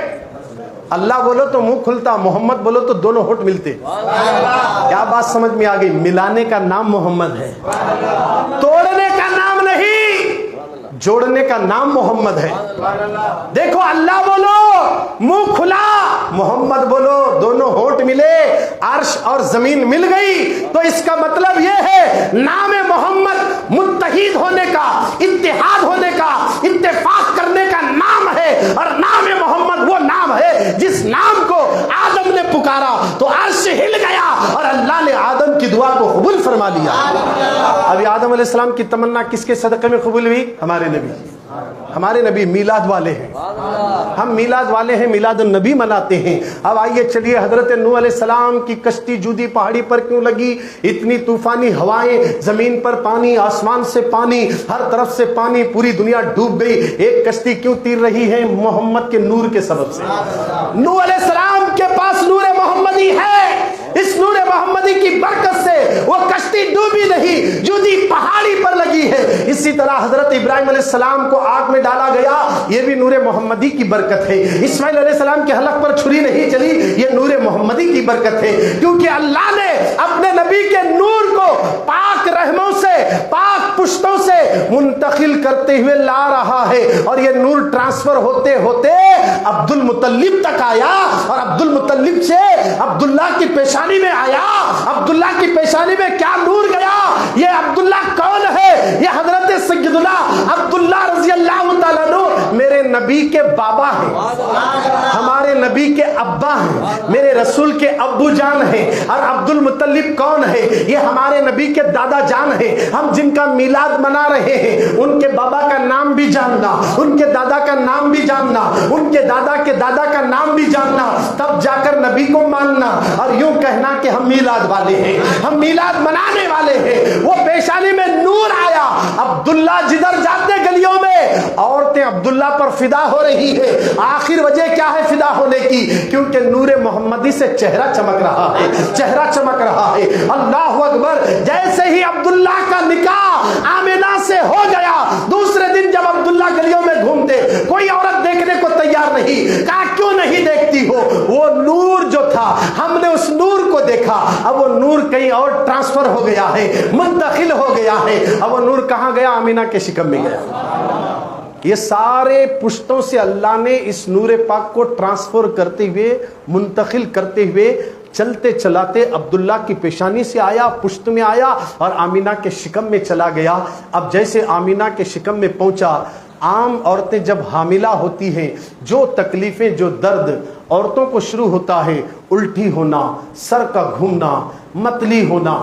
اللہ بولو تو منہ کھلتا، محمد بولو تو دونوں ہونٹ ملتے۔ کیا بات سمجھ میں آ گئی؟ ملانے کا نام محمد ہے، توڑنے کا نام نہیں، جوڑنے کا نام محمد ہے۔ دیکھو اللہ بولو منہ کھلا، محمد بولو دونوں ہونٹ ملے، عرش اور زمین مل گئی، تو اس کا مطلب یہ ہے نام محمد متحد ہونے کا، اتحاد ہونے کا، اتفاق کرنے کا نام ہے، اور نام محمد وہ نام ہے جس نام کو آدم نے پکارا تو عرش ہل گیا اور اللہ نے آدم کی دعا کو قبول فرما لیا۔ ابھی آدم علیہ السلام کی تمنا کس کے صدقے میں قبول ہوئی؟ ہمارے نبی، ہمارے نبی میلاد والے ہیں، ہم میلاد والے ہیں، میلاد النبی مناتے ہیں۔ اب آئیے چلیے، حضرت نوح علیہ السلام کی کشتی جودی پہاڑی پر کیوں لگی؟ اتنی طوفانی ہوائیں، زمین پر پانی، آسمان سے پانی، ہر طرف سے پانی، پوری دنیا ڈوب گئی، ایک کشتی کیوں تیر رہی ہے؟ محمد کے نور کے سبب سے۔ نوح علیہ السلام کے پاس نور محمدی ہے، اس نور محمدی کی برکت سے وہ کشتی ڈوبی نہیں، جودی پہاڑی پر لگی ہے۔ اسی طرح حضرت ابراہیم علیہ السلام کو آگ میں ڈالا گیا، یہ بھی نور محمدی کی برکت ہے۔ اسماعیل علیہ السلام کے حلق پر چھری نہیں چلی، یہ نور محمدی کی برکت ہے، کیونکہ اللہ نے اپنے نبی کے نور کو پاک رحموں سے، پاک پشتوں سے منتقل کرتے ہوئے لا رہا ہے، اور یہ نور ٹرانسفر ہوتے ہوتے عبد المطلب تک آیا، اور عبد المطلب سے عبداللہ کی پیشانی میں آیا۔ عبداللہ کی پیشانی میں کیا نور گیا؟ یہ عبداللہ کون ہے؟ یہ حضرت سیدنا عبداللہ رضی اللہ تعالیٰ عنہ میرے نبی کے بابا ہیں، ہمارے نبی کے ابا ہیں، میرے رسول کے ابو جان ہیں۔ اور عبد المطلب کون ہے؟ یہ ہمارے نبی کے دادا جان ہیں۔ ہم جن کا میلاد منا رہے ہیں ان کے بابا کا نام بھی جاننا، ان کے دادا کا نام بھی جاننا، ان کے دادا کے دادا کا نام بھی جاننا، تب جا کر نبی کو ماننا، اور یوں کہنا کہ ہم میلاد والے ہیں، ہم میلاد منانے والے ہیں۔ وہ پیشانی میں نور آیا، عبداللہ جدھر جاتے گلیوں میں عورتیں عبداللہ پر فدا ہو رہی ہے۔ آخر وجہ کیا ہے فدا ہونے کی؟ کیونکہ نور محمدی سے چہرہ چمک رہا ہے، چہرہ چمک رہا ہے۔ اللہ اکبر! جیسے ہی عبداللہ کا نکاح آمنہ سے ہو گیا، دوسرے دن جب عبداللہ گلیوں میں گھومتے، کوئی عورت دیکھنے کو تیار نہیں، کہا کیوں نہیں دیکھتی ہو؟ وہ نور جو تھا، ہم نے اس نور کو دیکھا، اب وہ نور کہیں اور ٹرانسفر ہو گیا ہے، منتقل ہو گیا ہے۔ اب وہ نور کہاں گیا؟ آمینہ کے شکم میں گیا۔ یہ سارے پشتوں سے اللہ نے اس نور پاک کو ٹرانسفر کرتے ہوئے، منتقل کرتے ہوئے، چلتے چلاتے عبداللہ کی پیشانی سے آیا، پشت میں آیا، اور آمینہ کے شکم میں چلا گیا۔ اب جیسے آمینہ کے شکم میں پہنچا، عام عورتیں جب حاملہ ہوتی ہیں، جو تکلیفیں، جو درد عورتوں کو شروع ہوتا ہے، الٹی ہونا، سر کا گھومنا، متلی ہونا،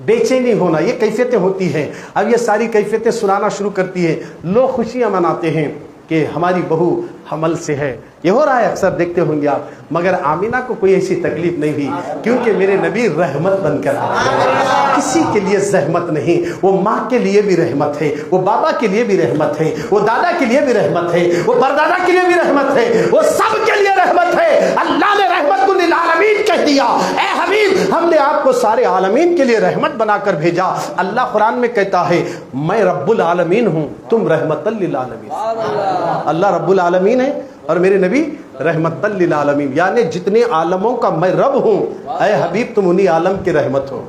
بے چینی ہونا، یہ کیفیتیں ہوتی ہیں۔ اب یہ ساری کیفیتیں سنانا شروع کرتی ہیں، لوگ خوشیاں مناتے ہیں کہ ہماری بہو حمل سے ہے، یہ ہو رہا ہے، اکثر دیکھتے ہوں گے آپ۔ مگر آمینہ کو کوئی ایسی تکلیف نہیں ہوئی، کیونکہ میرے نبی رحمت بن کر آئے، کسی کے لیے زحمت نہیں۔ وہ ماں کے لیے بھی رحمت ہے، وہ بابا کے لیے بھی رحمت ہے، وہ دادا کے لیے بھی رحمت ہے، وہ پردادا کے لیے بھی رحمت ہے، وہ سب کے لیے رحمت ہے۔ اللہ نے رحمت للعالمین کہہ دیا، اے حبیب ہم نے آپ کو سارے عالمین کے لیے رحمت بنا کر بھیجا۔ اللہ قرآن میں کہتا ہے میں رب العالمین ہوں، تم رحمت للعالمین۔ اللہ رب العالمین ہے اور میرے نبی رحمت للعالمین، یعنی جتنے عالموں کا میں رب ہوں، اے حبیب تم انہی عالم کی رحمت ہو،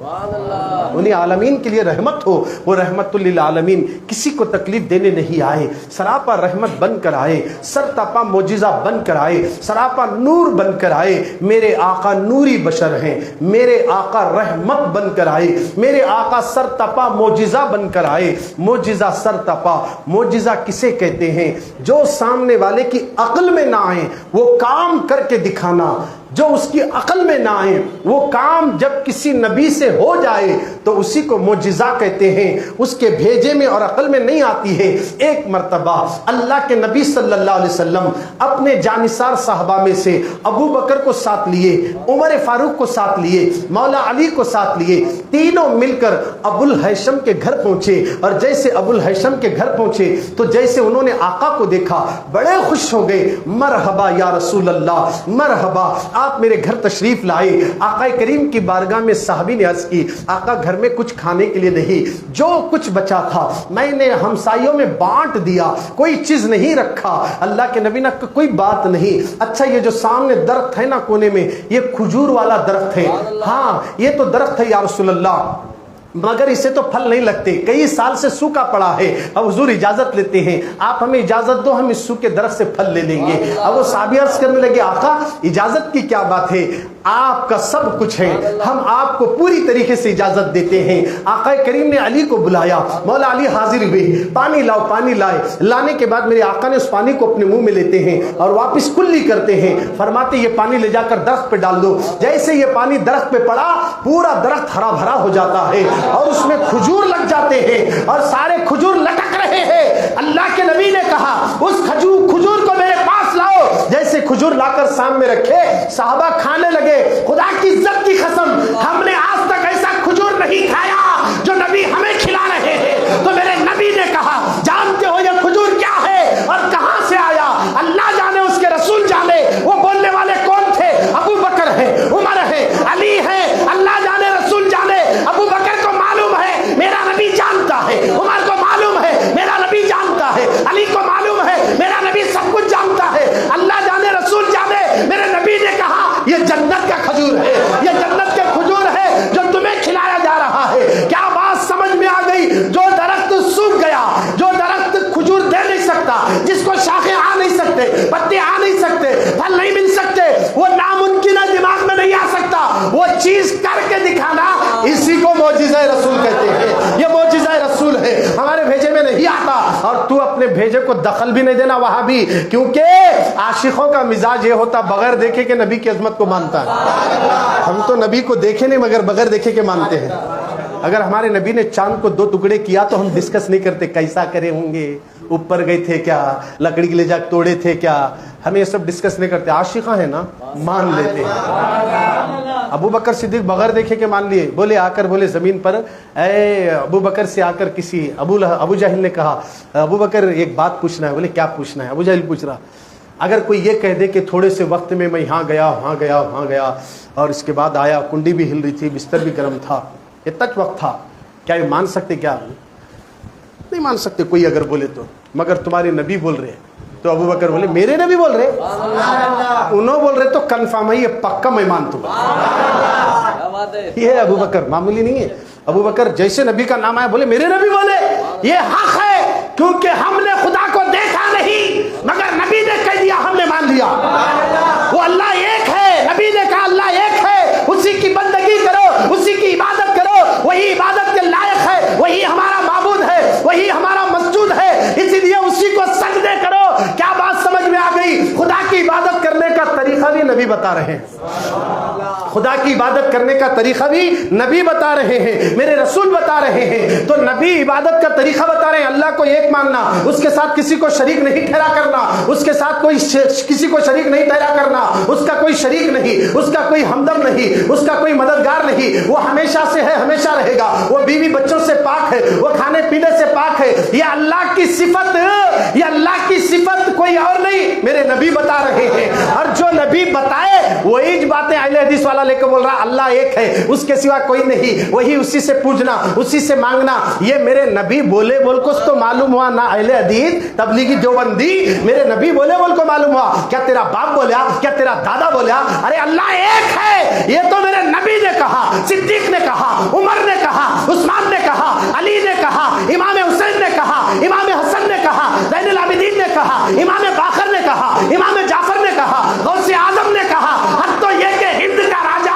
انہی عالمین کے لیے رحمت ہو۔ وہ رحمت للعالمین، کسی کو تکلیف دینے نہیں آئے، سراپا رحمت بن کر آئے، سرتاپا معجزہ بن کر آئے، سراپا نور بن کر آئے۔ میرے آقا نوری بشر ہیں، میرے آقا رحمت بن کر آئے، میرے آقا سرتاپا معجزہ بن کر آئے۔ معجزہ سرتاپا، معجزہ کسے کہتے ہیں؟ جو سامنے والے کی عقل میں نہ آئے، وہ کام کر کے دکھانا جو اس کی عقل میں نہ آئے، وہ کام جب کسی نبی سے ہو جائے تو اسی کو معجزہ کہتے ہیں، اس کے بھیجے میں اور عقل میں نہیں آتی ہے۔ ایک مرتبہ اللہ کے نبی صلی اللہ علیہ وسلم اپنے جانثار صحابہ میں سے ابو بکر کو ساتھ لیے، عمر فاروق کو ساتھ لیے، مولا علی کو ساتھ لیے، تینوں مل کر ابو الہیثم کے گھر پہنچے، اور جیسے ابو الہیثم کے گھر پہنچے تو جیسے انہوں نے آقا کو دیکھا بڑے خوش ہو گئے، مرحبا یا رسول اللہ، مرحبا آپ میرے گھر تشریف لائے۔ آقا کریم کی بارگاہ میں صحابی نے عرض کی، آقا گھر میں کچھ کھانے کے لیے نہیں، جو کچھ بچا تھا میں نے ہمسائیوں میں بانٹ دیا، کوئی چیز نہیں رکھا۔ اللہ کے نبی نے کہا کوئی بات نہیں، اچھا یہ جو سامنے درخت ہے نا کونے میں، یہ کھجور والا درخت ہے، ہاں یہ تو درخت ہے یا رسول اللہ، مگر اسے تو پھل نہیں لگتے، کئی سال سے سوکھا پڑا ہے، اب حضور اجازت لیتے ہیں، آپ ہمیں اجازت دو، ہم اس سوکھے درخت سے پھل لے لیں گے۔ اب وہ صحابی عرض کرنے لگے، آقا اجازت کی کیا بات ہے، آپ کا سب کچھ ہے، ہم آپ کو پوری طریقے سے اجازت دیتے ہیں۔ آقا کریم نے علی کو بلایا، مولا علی حاضر ہوئے، پانی لاؤ، پانی لائے، لانے کے بعد میرے آقا نے اس پانی کو اپنے منہ میں لیتے ہیں اور واپس کلی کرتے ہیں، فرماتے یہ پانی لے جا کر درخت پہ ڈال دو۔ جیسے یہ پانی درخت پہ پڑا پورا درخت ہرا بھرا ہو جاتا ہے اور اس میں کھجور لگ جاتے ہیں اور سارے کھجور لٹک رہے ہیں۔ اللہ کے نبی نے کہا اس کھجور کو میرے پاس لاؤ، جیسے کھجور لا کر سامنے رکھے صحابہ کھانے لگے۔ خدا کی عزت کی قسم ہم نے آج تک ایسا کھجور نہیں کھایا جو نبی ہمیں کھلا رہے ہیں۔ تو میرے نبی نے کہا جانتے ہو یہ کھجور کیا ہے اور کہاں سے آیا؟ اللہ جانے، اس کے رسول جانے۔ وہ بولنے والے کون تھے؟ ابو بکر ہے، عمر ہے، علی ہے، اللہ جانے رسول جانے۔ ابو بکر کو معلوم ہے میرا نبی جانتا ہے، عمر کو معلوم ہے میرا نبی جانتا ہے، علی کو معلوم ہے میرا نبی سب کچھ جانتا ہے، اللہ جانے رسول جانے۔ میرے نبی نے کہا یہ جنت کا کھجور ہے، یہ جنت کے کھجور ہے جو تمہیں کھلایا جا رہا ہے۔ کیا بات سمجھ میں آ گئی؟ جو درخت سوکھ گیا، جو درخت کھجور دے نہیں سکتا، جس کو شاخیں آ نہیں سکتے، پتے آ نہیں سکتے، پھل نہیں مل سکتے، وہ ناممکن ہے، دماغ میں نہیں آ سکتا، وہ چیز کر کے دکھانا، اسی کو معجزہ رسول کہتے ہیں۔ یہ معجزہ رسول ہے، ہمارے بھیجے میں نہیں آتا، اور تو اپنے بھیجے کو دخل بھی نہیں دینا وہاں بھی، کیونکہ عاشقوں کا مزاج یہ ہوتا بغیر دیکھے کہ نبی کی عظمت کو مانتا ہے۔ ہم تو نبی کو دیکھے نہیں مگر بغیر دیکھے کے مانتے ہیں۔ اگر ہمارے نبی نے چاند کو 2 ٹکڑے کیا تو ہم ڈسکس نہیں کرتے کیسا کرے ہوں گے، اوپر گئے تھے کیا، لکڑی کے لے جا توڑے تھے کیا، ہم یہ سب ڈسکس نہیں کرتے۔ عاشقہ ہیں نا، مان لیتے ہیں۔ ابو بکر صدیق بغیر دیکھے کے مان لیے، بولے آ کر بولے زمین پر، اے ابو بکر سے آ کر کسی ابو جہل نے کہا ابو بکر ایک بات پوچھنا ہے۔ بولے کیا پوچھنا ہے؟ ابو جہل پوچھ رہا، اگر کوئی یہ کہہ دے کہ تھوڑے سے وقت میں میں یہاں گیا وہاں گیا وہاں گیا اور اس کے بعد آیا، کنڈی بھی ہل رہی تھی، بستر بھی گرم تھا، یہ تک وقت تھا، کیا یہ مان سکتے؟ کیا نہیں مان سکتے کوئی اگر بولے تو، مگر تمہارے نبی بول رہے ہیں۔ تو ابو بکر بولے میرے نبی بول رہے، انہوں بول رہے تو کنفرم ہے، یہ پکا میں مانتا ہوں۔ یہ ہے ابو بکر، معمولی نہیں ہے۔ ابو بکر جیسے نبی کا نام آیا بولے میرے نبی بولے، یہ حق ہے کیونکہ ہم نے خدا کو دیکھا نہیں مگر نبی نے کہہ دیا ہم نے مان لیا۔ وہ اللہ ایک ہے، نبی نے کہا اللہ ایک ہے، اسی کی بندگی کرو، اسی کی عبادت کرو، وہی عبادت کے لائق ہے، وہی ہمارا معبود ہے، وہی ہمارا مسجود ہے، اسی لیے اسی کو سجدے کرو۔ کیا بات سمجھ میں آ گئی؟ خدا کی عبادت کرنے کا طریقہ بھی نبی بتا رہے ہیں، خدا کی عبادت کرنے کا طریقہ بھی نبی بتا رہے ہیں، میرے رسول بتا رہے ہیں۔ تو نبی عبادت کا طریقہ بتا رہے ہیں، اللہ کو ایک ماننا، اس کے ساتھ کسی کو شریک نہیں ٹھہرا کرنا، اس کے ساتھ کوئی کسی کو شریک نہیں ٹھہرا کرنا، اس کا کوئی شریک نہیں، اس کا کوئی ہمدم نہیں، اس کا کوئی مددگار نہیں، وہ ہمیشہ سے ہے، ہمیشہ رہے گا، وہ بیوی بچوں سے پاک ہے، وہ کھانے پینے سے پاک ہے۔ یہ اللہ کی صفت، یہ اللہ کی صفت کوئی اور نہیں، میرے نبی بتا رہے ہیں۔ اور جو نبی بتائے وہی باتیں اہل حدیث والا لے کے بول رہا اللہ ایک ہے، اس کے سوا کوئی نہیں، وہی اسی سے پوجنا، اسی سے مانگنا۔ یہ میرے نبی بولے بول کو تو معلوم ہوا نہ اہل حدیث تبلیغی دیوبندی، میرے نبی بولے بول کو معلوم ہوا، کیا تیرا باپ بولیا، کیا تیرا دادا بولیا؟ ارے اللہ ایک ہے، یہ تو میرے نبی نے کہا، صدیق نے کہا، عمر نے کہا، عثمان نے کہا، علی نے کہا، امام حسین نے کہا، امام حسن نے کہا، زین العابدین نے کہا، امام باقر نے کہا، امام جعفر نے کہا، غوث اعظم نے کہا، حتی تو یہ کہ ہند کا راجا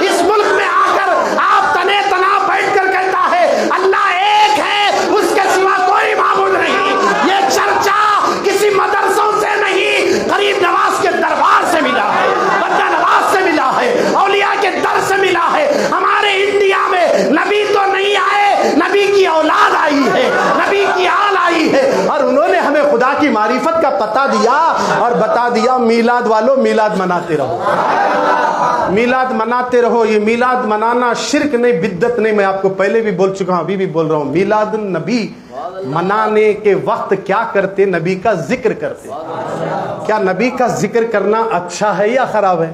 اس ملک میں آ کر آپ تنے تنا بیٹھ کر کہتا ہے اللہ ایک ہے، اس کے سوا کوئی معبود نہیں۔ یہ چرچا کسی مدرسوں سے نہیں، غریب نواز کے دربار دیا اور بتا دیا میلاد والوں میلاد مناتے رہو، میلاد مناتے رہو۔ یہ میلاد منانا شرک نہیں، بدعت نہیں، میں آپ کو پہلے بھی بول چکا ہوں، ابھی بھی بول رہا ہوں۔ میلاد النبی منانے کے وقت کیا کرتے؟ نبی کا ذکر کرتے۔ کیا نبی کا ذکر کرنا اچھا ہے یا خراب ہے؟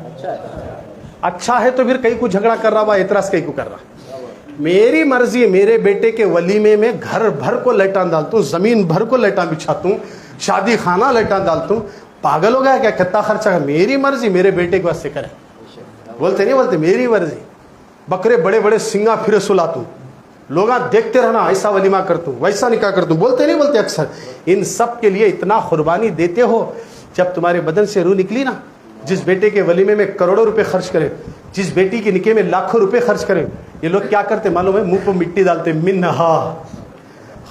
اچھا ہے تو پھر کئی کو جھگڑا کر رہا ہوا، اعتراض کئی کو کر رہا۔ میری مرضی، میرے بیٹے کے ولیمے میں گھر بھر کو لائٹاں ڈالتا ہوں، زمین بھر کو لائٹاں بچھاتا ہوں، شادی خانہ لائٹاں ڈالتا ہوں۔ پاگل ہو گیا کیا؟ کتنا خرچہ ہے؟ میری مرضی، میرے بیٹے کو واسطے کرے۔ بولتے نہیں بولتے میری مرضی۔ بکرے بڑے بڑے سنگا پھر سلاتا ہوں، لوگ دیکھتے رہنا، ایسا ولیمہ کرتا ہوں، ویسا نکاح کرتا ہوں۔ بولتے نہیں بولتے اکثر؟ ان سب کے لیے اتنا قربانی دیتے ہو، جب تمہارے بدن سے روح نکلی نا، جس بیٹے کے ولیمے میں کروڑوں روپے خرچ کرے، جس بیٹی کے نکاح میں لاکھوں روپے خرچ کرے، یہ لوگ کیا کرتے معلوم ہے؟ منہ پہ مٹی ڈالتے، منہا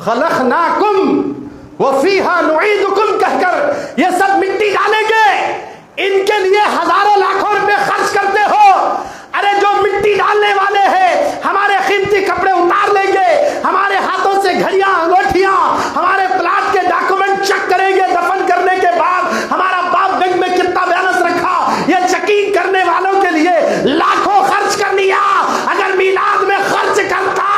خلقناکم وفیہا نعیدکم کہہ کر یہ سب مٹی ڈالیں گے، ان کے لیے ہزاروں لاکھوں روپے خرچ کرتے ہو۔ ارے جو مٹی ڈالنے والے ہیں ہمارے قیمتی کپڑے اتار لیں گے، ہمارے ہاتھوں سے گھڑیاں انگوٹھیاں، ہمارے پلاٹ کے ڈاکومنٹ چیک کریں گے، دفن کرنے کے بعد ہمارا باپ بینک میں کتنا بیلنس رکھا، یہ چیکنگ کرنے والوں کے لیے لاکھوں خرچ کر لیا۔ اگر میلاد میں خرچ کرتا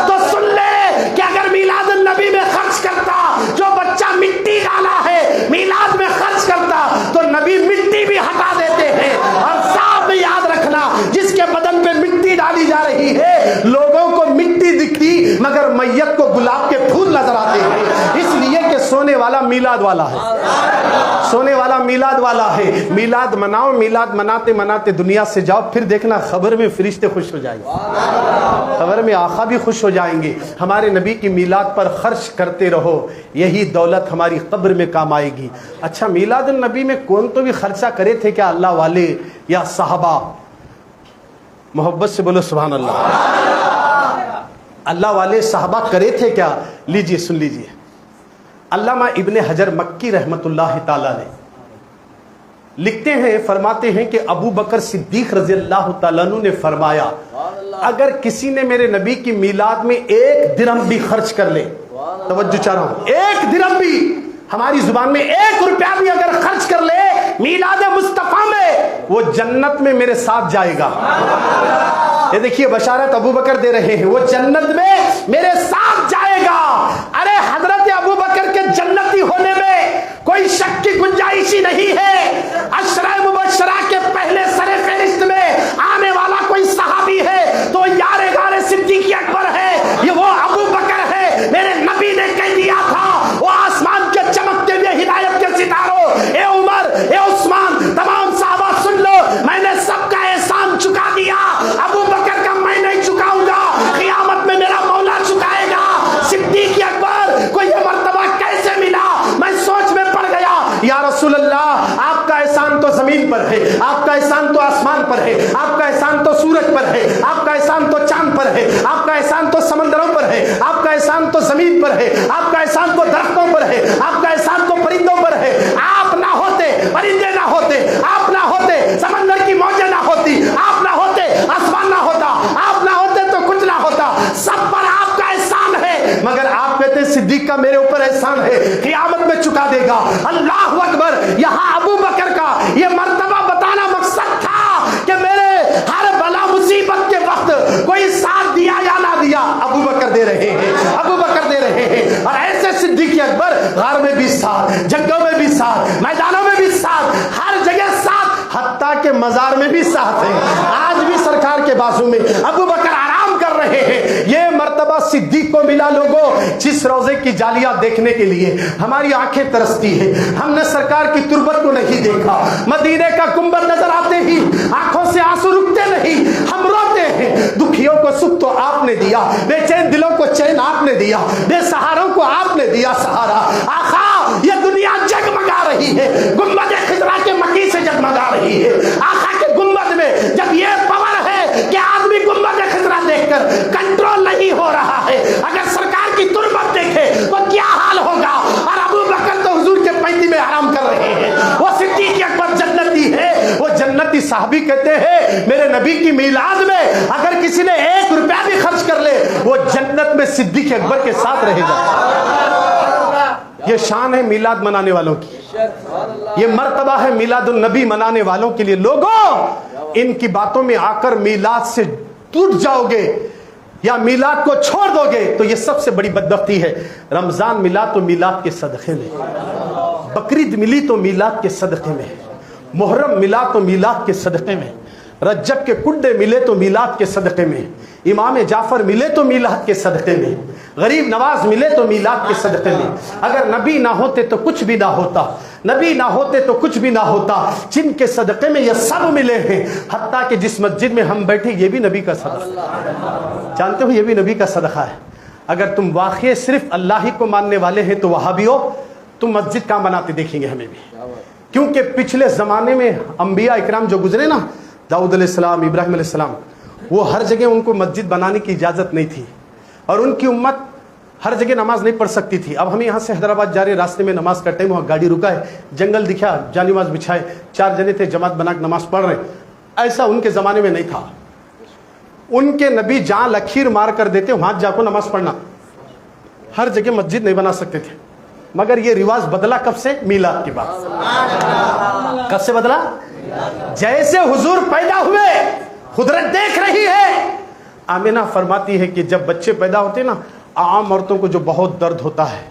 تو سن لے کہ اگر میلاد النبی میں خرچ کرتا، جو بچہ مٹی ڈالا ہے میلاد میں خرچ کرتا تو نبی مٹی بھی ہٹا دیتے ہیں۔ اور صاحب یاد رکھنا، جس کے بدن پہ مٹی ڈالی جا رہی ہے لوگوں کو مٹی دکھتی مگر میت کو گلاب کے پھول نظر آتے ہیں، اس لیے کہ سونے والا میلاد والا ہے، سونے والا میلاد والا ہے۔ میلاد مناؤ، میلاد مناتے مناتے دنیا سے جاؤ، پھر دیکھنا خبر میں فرشتے خوش ہو جائیں گے، خبر میں آقا بھی خوش ہو جائیں گے۔ ہمارے نبی کی میلاد پر خرچ کرتے رہو، یہی دولت ہماری قبر میں کام آئے گی۔ اچھا، میلاد النبی میں کون تو بھی خرچہ کرے تھے کیا؟ اللہ والے یا صحابہ؟ محبت سے بولو سبحان اللہ۔ اللہ والے صحابہ کرے تھے کیا؟ لیجئے سن لیجئے، علامہ ابن حجر مکی رحمت اللہ تعالی نے لکھتے ہیں، فرماتے ہیں کہ ابو بکر صدیق رضی اللہ تعالیٰ عنہ نے فرمایا، اگر کسی نے میرے نبی کی میلاد میں 1 درہم بھی خرچ کر لے، توجہ چاہ رہا ہوں، 1 درہم بھی، ہماری زبان میں 1 روپیہ بھی اگر خرچ کر لے میلاد مصطفیٰ میں، وہ جنت میں میرے ساتھ جائے گا۔ یہ دیکھیے بشارت ابو بکر دے رہے ہیں، وہ جنت میں میرے ساتھ جائے گا۔ ارے حضرت ابو بکر کے جنتی ہونے میں کوئی شک کی گنجائش ہی نہیں ہے۔ عشرہ مبشرہ کے پہلے سر فہرست میں آنے والا کوئی صحابی ہے تو یار غار صدیق اکبر ہے، یہ وہ ابو بکر ہے۔ میرے نبی نے کہہ دیا تھا، وہ آسمان کے چمکتے ہوئے ہدایت کے ستاروں، اے عمر، اے عثمان، تمام صحابہ سن لو، میں نے سب کا احسان چکا دیا، ابو بکر کا میں نہیں چکاؤں گا، قیامت میں میرا مولا چکائے گا۔ صدیق اکبر کو یہ مرتبہ کیسے ملا؟ میں سوچ میں پڑ گیا، یا رسول اللہ آپ کا احسان تو زمین پر ہے، آپ کا احسان تو آسمان پر ہے، آپ کا احسان تو سورج پر ہے، آپ کا احسان تو چاند پر ہے، آپ کا احسان تو سمندروں پر ہے، آپ کا احسان تو زمین پر ہے، آپ کا احسان تو درختوں پر ہے، آپ کا احسان تو پرندوں پر ہے۔ آپ نہ ہوتے پرندے نہ ہوتے، آپ نہ ہوتے سمندر کی موجیں نہ ہوتی، آپ نہ ہوتے آسمان نہ ہوتا، آپ نہ ہوتے تو کچھ نہ ہوتا، سب پر آپ کا احسان ہے، مگر آپ کہتے ہیں صدیق کا میرے اوپر احسان ہے، قیامت میں چکا دے گا۔ اللہ اکبر۔ یہاں ابو بکر کا یہ مرتبہ بتانا مقصد تھا کہ میرے ہر بلا مصیبت کے وقت کوئی ساتھ دیا یا نہ دیا، ابو بکر دے رہے ہیں، ابو بکر دے رہے ہیں۔ اور ایسے صدیق اکبر غار میں بھی ساتھ، جنگوں میں بھی ساتھ، میدانوں میں بھی ساتھ، ہر جگہ ساتھ، حتیٰ کہ مزار میں بھی ساتھ ہیں۔ آج بھی سرکار کے بازو میں ابو بکر آرام کر رہے ہیں۔ یہ مرتبہ صدیق کو ملا لوگوں، جس روزے کی جالیاں دیکھنے کے لیے ہماری آنکھیں ترستی ہیں۔ ہم نے سرکار کی تربت کو نہیں دیکھا، مدینے کا گنبد نظر آتے ہی آنکھوں سے آنسو رکتے نہیں، ہم روتے ہیں۔ دکھیوں کو سکھ تو آپ نے دیا، بے چین دلوں کو چین آپ نے دیا، بے سہاروں کو آپ نے دیا سہارا۔ آقا یہ دنیا جگمگا رہی ہے، گنبد خضرا کے مکی سے جگمگا رہی ہے۔ آقا کے گنبد میں جب یہ پاور ہے کہ آدمی گنبد خضرا دیکھ کر کنٹرول نہیں ہو رہا ہے، اگر سرکار کی تربت دیکھے تو کیا حال ہوگا؟ اور ابو بکر تو حضور کے پینتی میں آرام کر رہے ہیں۔ وہ صدیق اکبر جنتی ہے، وہ جنتی صحابی کہتے ہیں میرے نبی کی میلاد میں اگر کسی نے 1 روپیہ بھی خرچ کر لے وہ جنت میں صدیق اکبر کے ساتھ رہے گا۔ یہ شان ہے میلاد منانے والوں کی۔ یہ مرتبہ ہے میلاد النبی منانے والوں کے لیے. لوگوں ان کی باتوں میں آ کر میلاد سے ٹوٹ جاؤ گے یا میلاد کو چھوڑ دو گے تو یہ سب سے بڑی بدبختی ہے. رمضان ملا تو میلاد کے صدقے میں, بقرعید ملی تو میلاد کے صدقے میں, محرم ملا تو میلاد کے صدقے میں, رجب کے کنڈے ملے تو میلاد کے صدقے میں, امام جعفر ملے تو میلاد کے صدقے میں, غریب نواز ملے تو میلاد کے صدقے میں. اگر نبی نہ ہوتے تو کچھ بھی نہ ہوتا, نبی نہ ہوتے تو کچھ بھی نہ ہوتا. جن کے صدقے میں یہ سب ملے ہیں, حتیٰ کہ جس مسجد میں ہم بیٹھے یہ بھی نبی کا صدقہ, جانتے ہو یہ بھی نبی کا صدقہ ہے. اگر تم واقعی صرف اللہ ہی کو ماننے والے ہیں تو وہابی ہو, تم مسجد کہاں بناتے دیکھیں گے ہمیں بھی. کیونکہ پچھلے زمانے میں انبیاء اکرام جو گزرے نا, داؤد علیہ السلام, ابراہیم علیہ السلام, وہ ہر جگہ ان کو مسجد بنانے کی اجازت نہیں تھی اور ان کی امت ہر جگہ نماز نہیں پڑھ سکتی تھی. اب ہم یہاں سے حیدرآباد جا رہے, راستے میں نماز کا ٹائم ہوا, گاڑی رکا ہے, جنگل دکھا, جا نماز بچھائے, 4 جنے تھے جماعت بنا کے نماز پڑھ رہے. ایسا ان کے زمانے میں نہیں تھا. ان کے نبی جہاں لکیر مار کر دیتے وہاں جا کو نماز پڑھنا, ہر جگہ مسجد نہیں بنا سکتے تھے. مگر یہ رواج بدلا کب سے؟ میلاد کے بعد. کب سے بدلا؟ جیسے حضور پیدا ہوئے قدرت دیکھ رہی ہے. آمینہ فرماتی ہے کہ جب بچے پیدا ہوتے نا, عام عورتوں کو جو بہت درد ہوتا ہے,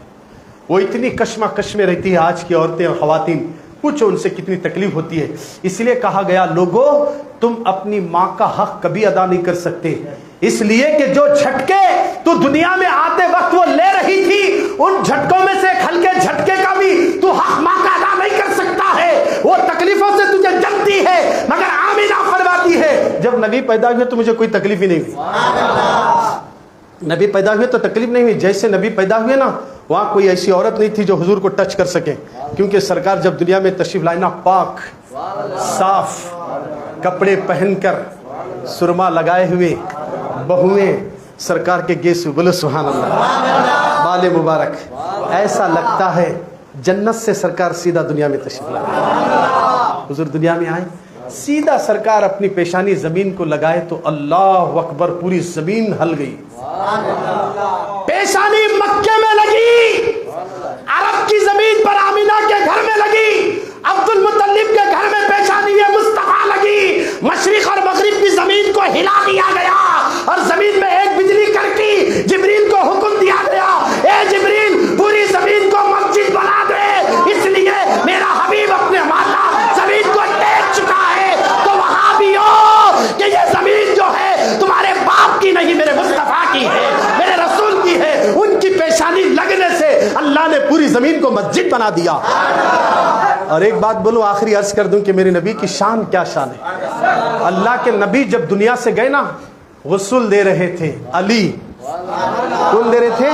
وہ اتنی کشمکش میں رہتی ہے. آج کی عورتیں اور خواتین, پوچھو ان سے کتنی تکلیف ہوتی ہے. اس لیے کہا گیا لوگوں تم اپنی ماں کا حق کبھی ادا نہیں کر سکتے, اس لیے کہ جو جھٹکے تو دنیا میں آتے وقت وہ لے رہی تھی, ان جھٹکوں میں سے ایک ہلکے جھٹکے کا بھی تو حق ماں کا ادا نہیں کر سکتا ہے. وہ تکلیفوں سے تجھے جلتی ہے, مگر آمینہ فرماتی ہے جب نبی پیدا ہوئے تو مجھے کوئی تکلیف ہی نہیں ہوئی. نبی پیدا ہوئے تو تکلیف نہیں ہوئی. جیسے نبی پیدا ہوئے نا, وہاں کوئی ایسی عورت نہیں تھی جو حضور کو ٹچ کر سکے, کیونکہ سرکار جب دنیا میں تشریف لائے نا, پاک صاف کپڑے پہن کر, سرما لگائے ہوئے, بہویں سرکار کے گیس, بولو سبحان اللہ, بال مبارک, ایسا لگتا ہے جنت سے سرکار سیدھا دنیا میں تشریف لائے. حضور دنیا میں آئے, سیدھا سرکار اپنی پیشانی زمین کو لگائے تو اللہ اکبر, پوری زمین ہل گئی. پیشانی مکے میں لگی, عرب کی زمین پر آمینہ کے گھر میں لگی, عبد المطلب کے گھر میں پیشانی مصطفیٰ لگی. مشرق اور مغرب کی زمین کو ہلا دیا گیا اور زمین میں ایک بجلی کڑکی, جبریل کو حکم دیا گیا, اے جبریل پوری زمین کو مسجد بنا دے, اس لیے میرا حبیب اپنے مالا زمین کو ٹیک چکا ہے. تو وہاں بھی ہو کہ یہ زمین جو ہے تمہارے باپ کی نہیں, میرے مصطفیٰ کی ہے, میرے رسول کی ہے. ان کی پیشانی لگنے سے اللہ نے پوری زمین کو مسجد بنا دیا. اور ایک بات بولو, آخری عرض کر دوں کہ میرے نبی کی شان کیا شان ہے. اللہ کے نبی جب دنیا سے گئے نا, غسل دے رہے تھے علی. کون دے رہے تھے؟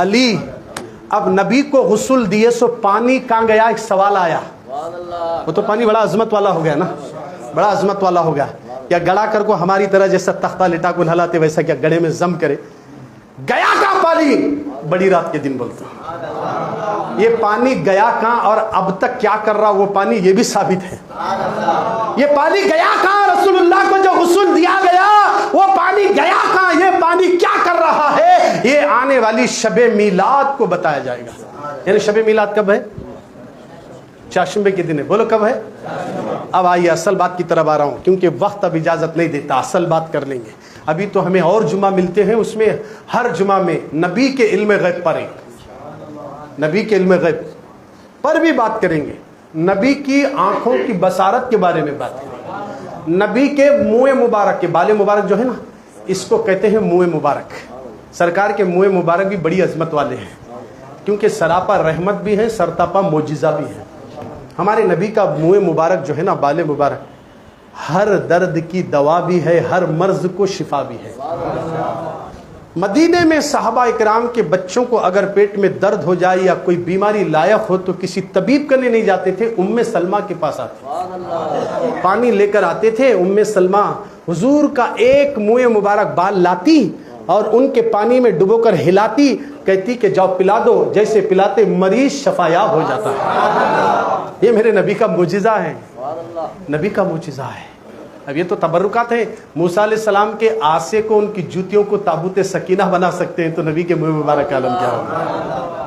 علی. اب نبی کو غسل دیے سو پانی کہاں گیا؟ ایک سوال آیا. وہ تو پانی بڑا عظمت والا ہو گیا نا, بڑا عظمت والا ہو گیا. یا گڑا کر کو ہماری طرح جیسا تختہ لٹا کو نہلاتے ویسا کیا گڑے میں زم کرے؟ گیا کا پانی بڑی رات کے دن بولتا. یہ پانی گیا کہاں اور اب تک کیا کر رہا وہ پانی, یہ بھی ثابت ہے. یہ پانی گیا کہاں؟ رسول اللہ کو جو غسل دیا گیا وہ پانی گیا کہاں؟ یہ پانی کیا کر رہا ہے؟ یہ آنے والی شب میلاد کو بتایا جائے گا. یعنی شب میلاد کب ہے؟ چاشمبے کے دن ہے. بولو کب ہے؟ اب آئیے اصل بات کی طرف آ رہا ہوں, کیونکہ وقت اب اجازت نہیں دیتا. اصل بات کر لیں گے. ابھی تو ہمیں اور جمعہ ملتے ہیں, اس میں ہر جمعہ میں نبی کے علم غیب پر, نبی کے علم غیب پر بھی بات کریں گے. نبی کی آنکھوں کی بصارت کے بارے میں بات کریں گے. نبی کے منہ مبارک کے, بال مبارک جو ہے نا, اس کو کہتے ہیں منہ مبارک. سرکار کے منہ مبارک بھی بڑی عظمت والے ہیں, کیونکہ سراپا رحمت بھی ہے, سرتاپا معجزہ بھی ہے. ہمارے نبی کا منہ مبارک جو ہے نا, بال مبارک, ہر درد کی دوا بھی ہے, ہر مرض کو شفا بھی ہے. مدینے میں صحابہ اکرام کے بچوں کو اگر پیٹ میں درد ہو جائے یا کوئی بیماری لائق ہو تو کسی طبیب کرنے نہیں جاتے تھے, ام سلمہ کے پاس آتے, پانی لے کر آتے تھے. ام سلمہ حضور کا ایک منہ مبارک بال لاتی اور ان کے پانی میں ڈبو کر ہلاتی, کہتی کہ جاؤ پلا دو. جیسے پلاتے مریض شفایاب ہو جاتا ہے. یہ میرے نبی کا معجزہ ہے, نبی کا معجزہ ہے. اب یہ تو تبرکات ہیں. موسیٰ علیہ السلام کے آسے کو, ان کی جوتیوں کو تابوت سکینہ بنا سکتے ہیں, تو نبی کے منہ مبارک عالم کیا ہوگا.